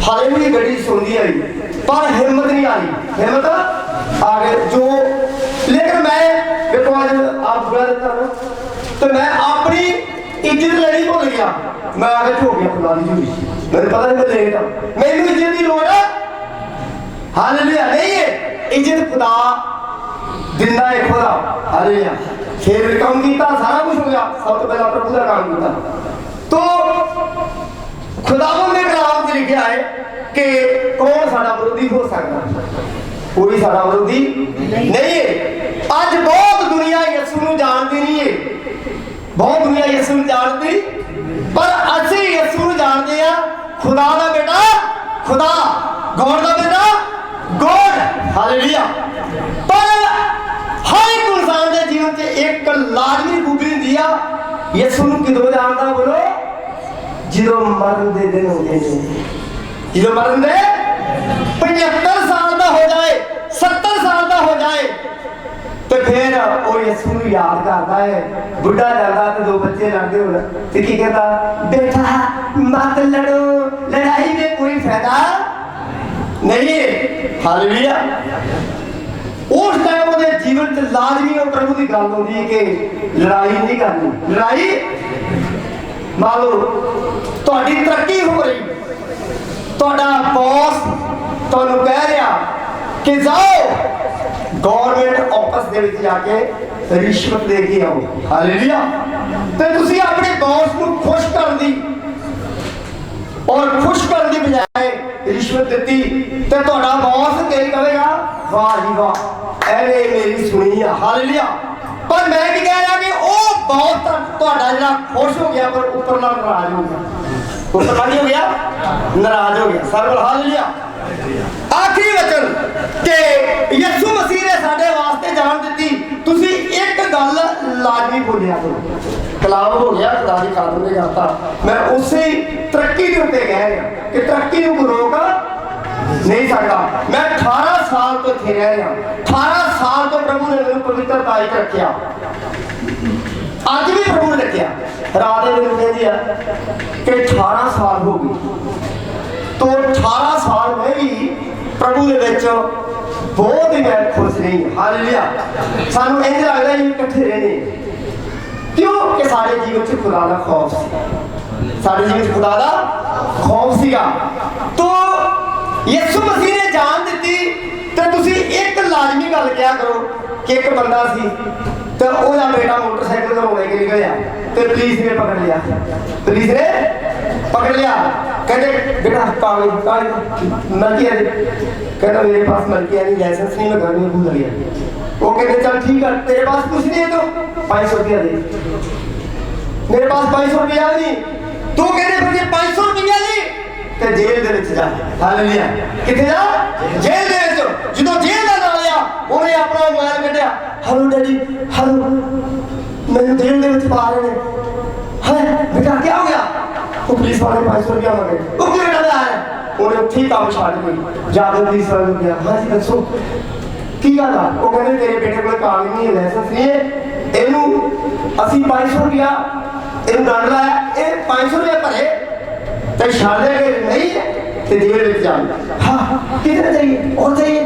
हालेलुया गड्डी सुनती आई पर हिम्मत नहीं आ रही हिम्मत आ गए जो लेकिन मैं देखो आज आप बुरा देता ना तो मैं अपनी इज्जत लेनी भूल गया मैं आगे हो गया खुदा दी झूठी मेरे पता नहीं मैं लेट मैनू इज्जत की लोड़ है हालेलुया नहीं है इज्जत खुदा दिंदा है खुदा हालेलुया फिर काम किया सारा कुछ हो गया सब तो पहला प्रभु का काम किया तो खुदावंद ने कलाम में लिखा है कि कौन साडा विरोधी हो सकता कोई साडा विरोधी नहीं है आज बहुत दुनिया यीशु ਨੂੰ ਜਾਣਦੀ नहीं है बहुत दुनिया यीशु ਨੂੰ ਜਾਣਦੀ पर ਅਸੀਂ यीशु ਨੂੰ ਜਾਣਦੇ ਆ खुदा ਦਾ बेटा खुदा गॉड ਦਾ बेटा गॉड हालेलुया पर हर एक इंसान के जीवन से एक लाजमी खूबी होती है यीशु ਨੂੰ ਕਿਦੋਂ ਜਾਣਦਾ ਬੋਲੋ ਜਦੋਂ ਮਰਨ ਦੇ ਦਿਨ ਹੁੰਦੇ ਨੇ ਜਦੋਂ ਮਰਨ ਦੇ 75 ਸਾਲ ਦਾ ਹੋ ਜਾਏ 70 ਸਾਲ ਦਾ ਹੋ ਜਾਏ ਤੇ ਫਿਰ ਉਹ ਯਿਸੂ ਨੂੰ ਯਾਦ ਕਰਦਾ ਹੈ ਬੁੱਢਾ ਜਾਂਦਾ ਤੇ ਦੋ ਬੱਚੇ ਲੜਦੇ ਹੋਣ ਤੇ ਕੀ ਕਹਿੰਦਾ ਬੇਟਾ ਮਤ ਲੜੋ ਲੜਾਈ में कोई फायदा नहीं है हालेलुया उस टाइम ਉਹਦੇ ਜੀਵਨ ਚ ਲਾਜ਼ਮੀ ਉਹ ਪ੍ਰਭੂ ਦੀ ਗੱਲ ਹੁੰਦੀ ਹੈ ਕਿ ਲੜਾਈ ਨਹੀਂ ਕਰਨੀ ਲੜਾਈ ਮੰਨ ਲਓ ਤੁਹਾਡੀ ਤਰੱਕੀ ਹੋ ਰਹੀ ਤੁਹਾਡਾ ਬੌਸ ਤੁਹਾਨੂੰ ਕਹਿ ਰਿਹਾ ਕਿ ਜਾਓ ਗਵਰਨਮੈਂਟ ਆਫਿਸ ਦੇ ਵਿੱਚ ਜਾ ਕੇ ਰਿਸ਼ਵਤ ਦੇ ਕੇ ਆਓ। ਹਾਲੇਲੂਇਆ। ਤੇ ਤੁਸੀਂ ਆਪਣੇ ਬੌਸ ਨੂੰ ਖੁਸ਼ ਕਰਨ ਦੀ ਔਰ ਖੁਸ਼ ਕਰਨ ਦੀ ਬਜਾਏ ਰਿਸ਼ਵਤ ਦਿੱਤੀ ਤੇ ਤੁਹਾਡਾ ਬੌਸ ਕੀ ਕਹੇਗਾ, ਵਾਹ ਜੀ ਵਾਹ ਇਹਨੇ ਮੇਰੀ ਸੁਣੀ ਆ। ਹਾਲੇਲੂਇਆ। ਪਰ ਮੈਂ ਕੀ ਕਹਿ ਰਿਹਾ ਕਿ ਉਹ ਬੌਸ ਤੁਹਾਡਾ ਜਿਹੜਾ ਖੁਸ਼ ਹੋ ਗਿਆ ਪਰ ਉੱਪਰ ਨਾਲ ਨਾਰਾਜ਼ ਹੋ ਗਿਆ। ਉੱਪਰ ਕੀ ਹੋ ਗਿਆ? ਨਾਰਾਜ਼ ਹੋ ਗਿਆ। ਸਰਵ ਹਾਲੇਲੂਇਆ। ਆਖਰੀ ਵਚਨ ਕਿ ਯਿਸੂ ਮਸੀਹ ਨੇ ਸਾਡੇ ਵਾਸਤੇ ਜਾਨ ਦਿੱਤੀ। ਤੁਸੀਂ ਇੱਕ ਗੱਲ ਲਾਜ਼ਮੀ ਬੋਲਿਆ ਕਰੋ। ਕਲਾਮ ਹੋ ਗਿਆ, ਖੁਦਾ ਦੀ ਖਾਤਰ ਨੇ ਕਰਤਾ। ਮੈਂ ਉਸੇ ਤਰੱਕੀ ਦੇ ਉੱਤੇ ਕਹਿ ਰਿਹਾ ਕਿ ਤਰੱਕੀ ਨੂੰ ਰੋਕ ਨਹੀਂ ਸਕਦਾ। ਮੈਂ 18 ਸਾਲ ਤੋਂ ਇੱਥੇ ਰਹਿ ਰਿਹਾ। 18 ਸਾਲ ਤੋਂ ਪ੍ਰਭੂ ਨੇ ਮੈਨੂੰ ਪਵਿੱਤਰਤਾ ਵਿੱਚ ਰੱਖਿਆ। ਅੱਜ ਵੀ ਪ੍ਰਭੂ ਨੇ ਰੱਖਿਆ। ਰਾਤ ਦੇ ਮੈਨੂੰ ਕਹਿੰਦੀ ਆ ਕਿ 18 ਸਾਲ ਹੋ ਗਏ। तो 18 साल में भी प्रभु के विच बहुत ही मैं खुश नहीं। हालेलुया। सानू इंज लगदा है इकट्ठे रहने क्यों कि साडे जीवन च खुदा दा खौफ सी। साडे जीवन च खुदा दा खौफ सीगा। तो यीशु मसीह ने जान दी ते तुसी एक लाजमी गल क्या करो कि एक बंदा सी तो ओदा बेटा मोटरसाइकिल तो होने के निकलिया ते पुलिस ने पकड़ लिया। पुलिस ने पकड़ लिया। कहते बेटा कागज मलकिया कहता मेरे पास मलकिया नहीं, लाइसेंस नहीं, मैं घर में भूल गया। वो कहते चल ठीक है तेरे पास कुछ नहीं है तो 500 रुपया दे। मेरे पास 500 रुपया नहीं। तू कहते फिर 500 रुपया नहीं तो जेल दे विच जा। हालेलुया। किथे जा? जेल दे विच। ਜਦੋਂ जेल ਦਾ ਨਾਲ ਆ ਉਹਨੇ ਆਪਣਾ ਮੋਬਾਈਲ ਕੱਢਿਆ। हेलो डैडी, हेलो मैंने जेल दे विच पा रहे ने। है बेटा क्या हो गया? वो पुलिस वाले 500 रुपया मांगे। वो क्यों बेटा आ रहा है? ਉਹਨੇ ਉੱਥੇ ਹੀ ਕੰਮ ਛੱਡ ਕੋਈ ਜਾਦੂ ਪੁਲਿਸ ਵਾਲੇ ਨੂੰ ਕਿਹਾ ਹਾਂ ਜੀ ਦੱਸੋ ਕੀ ਗੱਲ ਆ? ਉਹ ਕਹਿੰਦੇ ਤੇਰੇ ਬੇਟੇ ਕੋਲ ਕਾਗਜ਼ ਨਹੀਂ ਹੈ, ਲਾਇਸੈਂਸ ਨਹੀਂ ਹੈ, ਇਹਨੂੰ ਅਸੀਂ 500 ਰੁਪਇਆ ਇਹਨੂੰ ਦੰਡ ਲਾਇਆ, ਇਹ 500 ਰੁਪਇਆ ਭਰੇ ਤੇ ਛੱਡ ਦੇ ਨਹੀਂ ਤੇ ਜੇਲ੍ਹ ਵਿੱਚ ਜਾ। ਹਾਂ ਕਿਧਰ ਜਾਈਏ? और चाहिए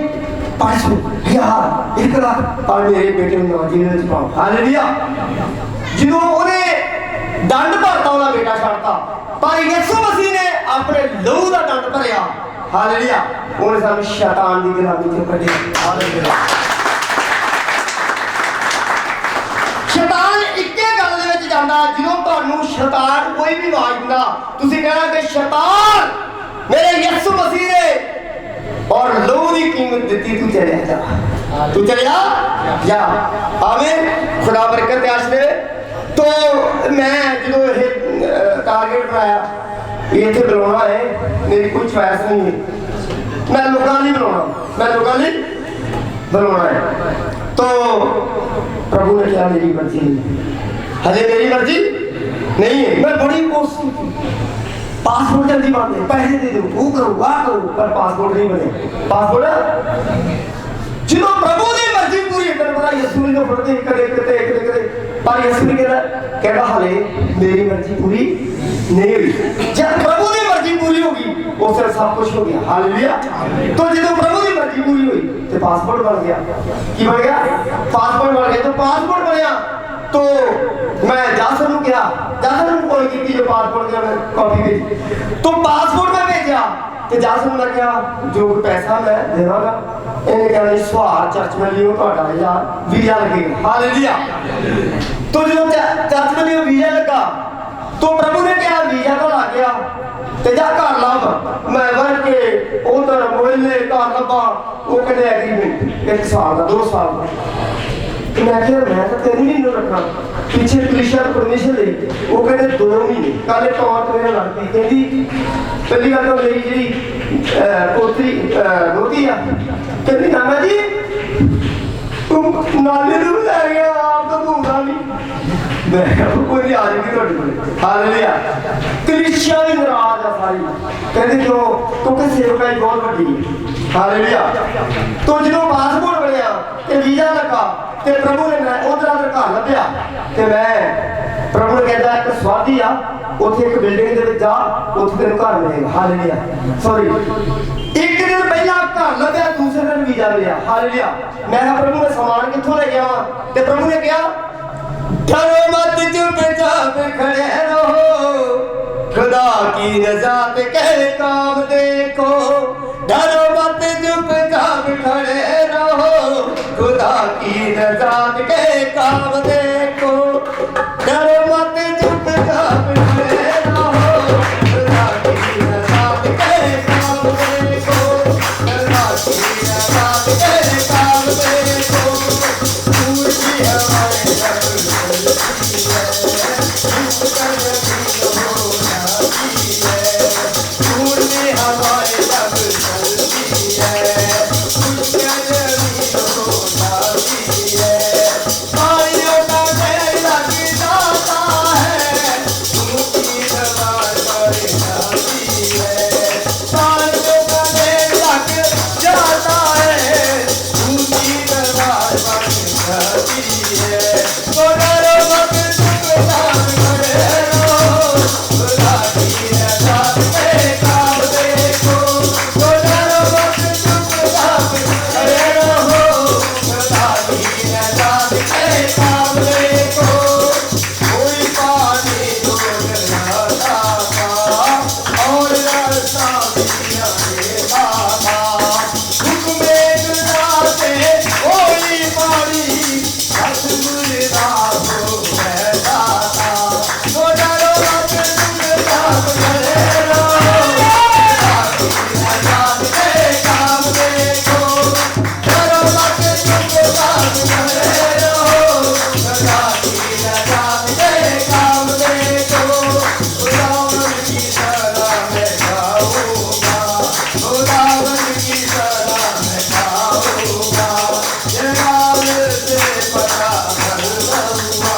500 यार 1 लाख और मेरे बेटे ਨੂੰ जेल ਵਿੱਚ ਪਾਓ। ਹਾਲੇਲੂਇਆ। ਜਦੋਂ ਉਹਨੇ दंड भरता ਉਹਦਾ बेटा छाड़ता पर यीशु मसीह ने अपने लहू का दंड भरिया। हालेलुया। ਉਹਨੇ ਸਾਨੂੰ शैतान ਦੀ गुलामी ਤੋਂ ਕੱਢਿਆ। हालेलुया। शैतान ਇੱਕੇ ਗੱਲ ਦੇ ਵਿੱਚ ਜਾਂਦਾ ਜਦੋਂ ਤੁਹਾਨੂੰ शैतान ਕੋਈ ਵੀ ਆਵਾਜ਼ ਦਿੰਦਾ ਤੁਸੀਂ ਕਹਿਣਾ ਕਿ शैतान मेरे यीशु मसीह ने और लहू की कीमत दी तू चले जा। तू चले जा। आमीन। खुदा बरकत आश दे। तो मैं जो ये टारगेट बनाया ये थे बुलाना है, मेरी कोई च्वाइस नहीं है। मैं लोगों नहीं बुलाना, मैं लोगों नहीं बुलाना है। तो प्रभु ने क्या मेरी मर्जी नहीं, हजे मेरी मर्जी नहीं है। मैं बड़ी कोशिश की पासपोर्ट जल्दी बन दे, पैसे दे दो, वो करो वाह करो, पर पासपोर्ट नहीं बने। पासपोर्ट जो प्रभु ने मर्जी पूरी करना यीशु ने जो पढ़ते करे पर यीशु ने कहता हाले मेरी मर्जी पूरी नहीं हुई। जब प्रभु की मर्जी पूरी होगी उस सब कुछ हो गया। हालेलुया। तो जो प्रभु की मर्जी पूरी हुई तो पासपोर्ट बन गया। की बन गया? पासपोर्ट बन गया। तो पासपोर्ट बनया तो मैं जासर को कहा, जासर ने कॉल की जो पासपोर्ट का कॉपी भेजी तो पासपोर्ट में भेजा तो जासर ने कहा जो पैसा मैं देवागा इन्हें कहना सुहार चर्च में लियो ਤੁਹਾਡਾ यार वीजा लगेगा। हालेलुया। तो जो चर्च में लियो वीजा लगा तो प्रभु ने कहा वीजा तो लग गया ते जा घर लभ। मैं वर के उधर मोहल्ले घर लभा वो कहते एग्रीमेंट 1 साल का 2 साल का। मैं क्या मैं तो 3 महीने रखना पीछे क्रिश्चियन परमिशन ली वो कहते 2 महीने। कल एक औरत मेरे लड़की कहती पहली गल तो मेरी जी पोतरी रोती आ कहती नाना जी तुम नाले ਨੂੰ ਲੈ ਗਿਆ ਆਪ ਤਾਂ ਭੂੰਗਾ ਨਹੀਂ। मैं कोई नहीं आ जाएगी ਤੁਹਾਡੇ ਕੋਲ। हालेलुया। क्रिश्चियन ही नाराज आ सारी कहते क्यों क्योंकि सेवकाई बहुत ਵੱਡੀ है। हालेलुया। तो ਜਦੋਂ ਪਾਸਪੋਰਟ ਬਣਿਆ ਤੇ ਵੀਜ਼ਾ ਲੱਗਾ ਤੇ ਪ੍ਰਭੂ ਨੇ ਉਧਰ ਆਦਰ ਘਰ ਲੱਭਿਆ ਤੇ ਮੈਂ ਪ੍ਰਭੂ ਨੇ ਕਹਿੰਦਾ ਇੱਕ ਸਵਾਦੀ ਆ ਉੱਥੇ ਇੱਕ ਬਿਲਡਿੰਗ ਦੇ ਵਿੱਚ ਜਾ ਉੱਥੇ ਤੈਨੂੰ ਘਰ ਮਿਲੇਗਾ। ਹਾਲੇਲੂਇਆ। ਸੌਰੀ ਇੱਕ ਦਿਨ ਪਹਿਲਾਂ ਘਰ ਲੱਭਿਆ ਦੂਸਰੇ ਦਿਨ ਵੀਜ਼ਾ ਮਿਲਿਆ। ਹਾਲੇਲੂਇਆ। ਮੈਂ ਕਿਹਾ ਪ੍ਰਭੂ ਮੈਂ ਸਮਾਨ ਕਿੱਥੋਂ ਲੈ ਕੇ ਆਵਾਂ ਤੇ ਪ੍ਰਭੂ ਨੇ ਕਿਹਾ डरो मत चुपचाप खड़े रहो खुदा की नजात के काम देखो। डरो मत चुपचाप खड़े रहो खुदा खुदा की नजात के काम देखो, डरो मत चुपचाप खड़े रहो, खुदा की नजात के काम देखो, खुदा की नजात के काम देखो। दूर की हवाएं जब चलती है, रुक कर भी हो जाती है। दूर की हवाएं जब चलती है, रुक कर भी हो जाती है। पानियों का ढेर लग जाता है, ऊंची दीवार बन जाती है। पानियों का ढेर लग जाता है, ऊंची दीवार बन जाती है। तो डरो मत चुपचाप खड़े रहो, खुदा की नजात के काम देखो। तो डरो मत चुपचाप खड़े रहो, खुदा की नजात के काम देखो। कोई पानी डोल जाता था और रास्ता भी अंधेरा था, हुक्मे खुदा से कोई पानी बस मुर्दा हो रहता था। तो डरो मत चुपचाप खड़े रहो, खुदा की नजात के काम देखो। डरो मत चुपचाप खड़े रहो, खुदा की नजात के काम देखो। खुदावन की तरह मैं गाऊंगा, खुदावन की तरह मैं गाऊंगा। ये नाम से पता बन जाऊंगा,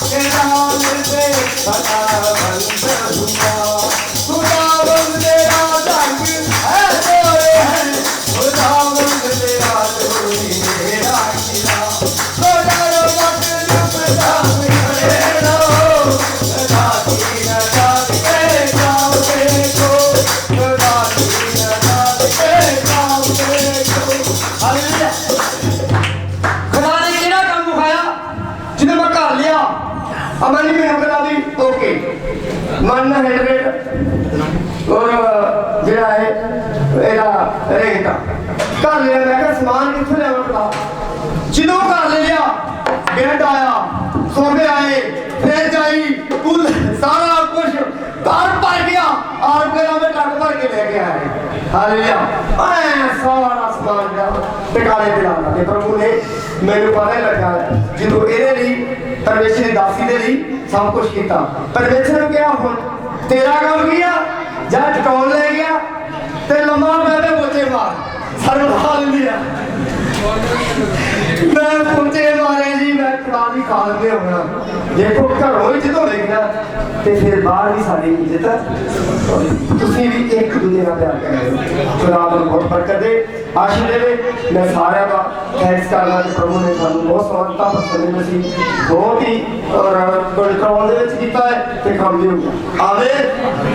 ये नाम से पता बन जाऊंगा। खुदावन तेरा रंग है गोरे है, खुदावन तेरा जोड़ी मेरा किला। तो डरो मत चुपचाप खड़े रहो, खुदा की नजात के काम देखो, खुदा की नजात के काम देखो। हालेलुया। खुदा ने किहड़ा काम मुकाया जिन्हें मैं घर लिया अमन नहीं मैंने बता दी ओके मन हेडरेट और जरा है एरा रेटा घर लिया। मैं कहा समान कितने लिया बता, जिन्हों घर ले लिया बेड आया, सोफे आए, फ्रिज आई, कूल सारा कुछ घर भर गया और फिर हमें ट्रक भर के लेके आए। हालेलुया। सारा समान गया टिकाने पे लाना ते प्रभु ने मैंने पता लगा जो ये परमेश्वर की दासी के लिए सब कुछ किया। परमेश्वर ने क्या हुन तेरा काम किया जा टटोल ले गया ते लम्मा पै पोचे मार सर्व हालेलुया। मैं पोचे मारे जी मैं खुदा दी खाल पे होना देखो घरों ही जो लेना ते फिर बाहर भी सारी इज्जत तुसी भी एक दूजे नाल प्यार करो। खुदा तुहानू बहुत बरकत दे आशीष देवे। मैं सारे का थैंक्स करना कि प्रभु ने सानू बहुत समानता पसंद मसीह बहुत ही और कंट्रोल दे विच कीता है ते काम भी हो गया। आमीन।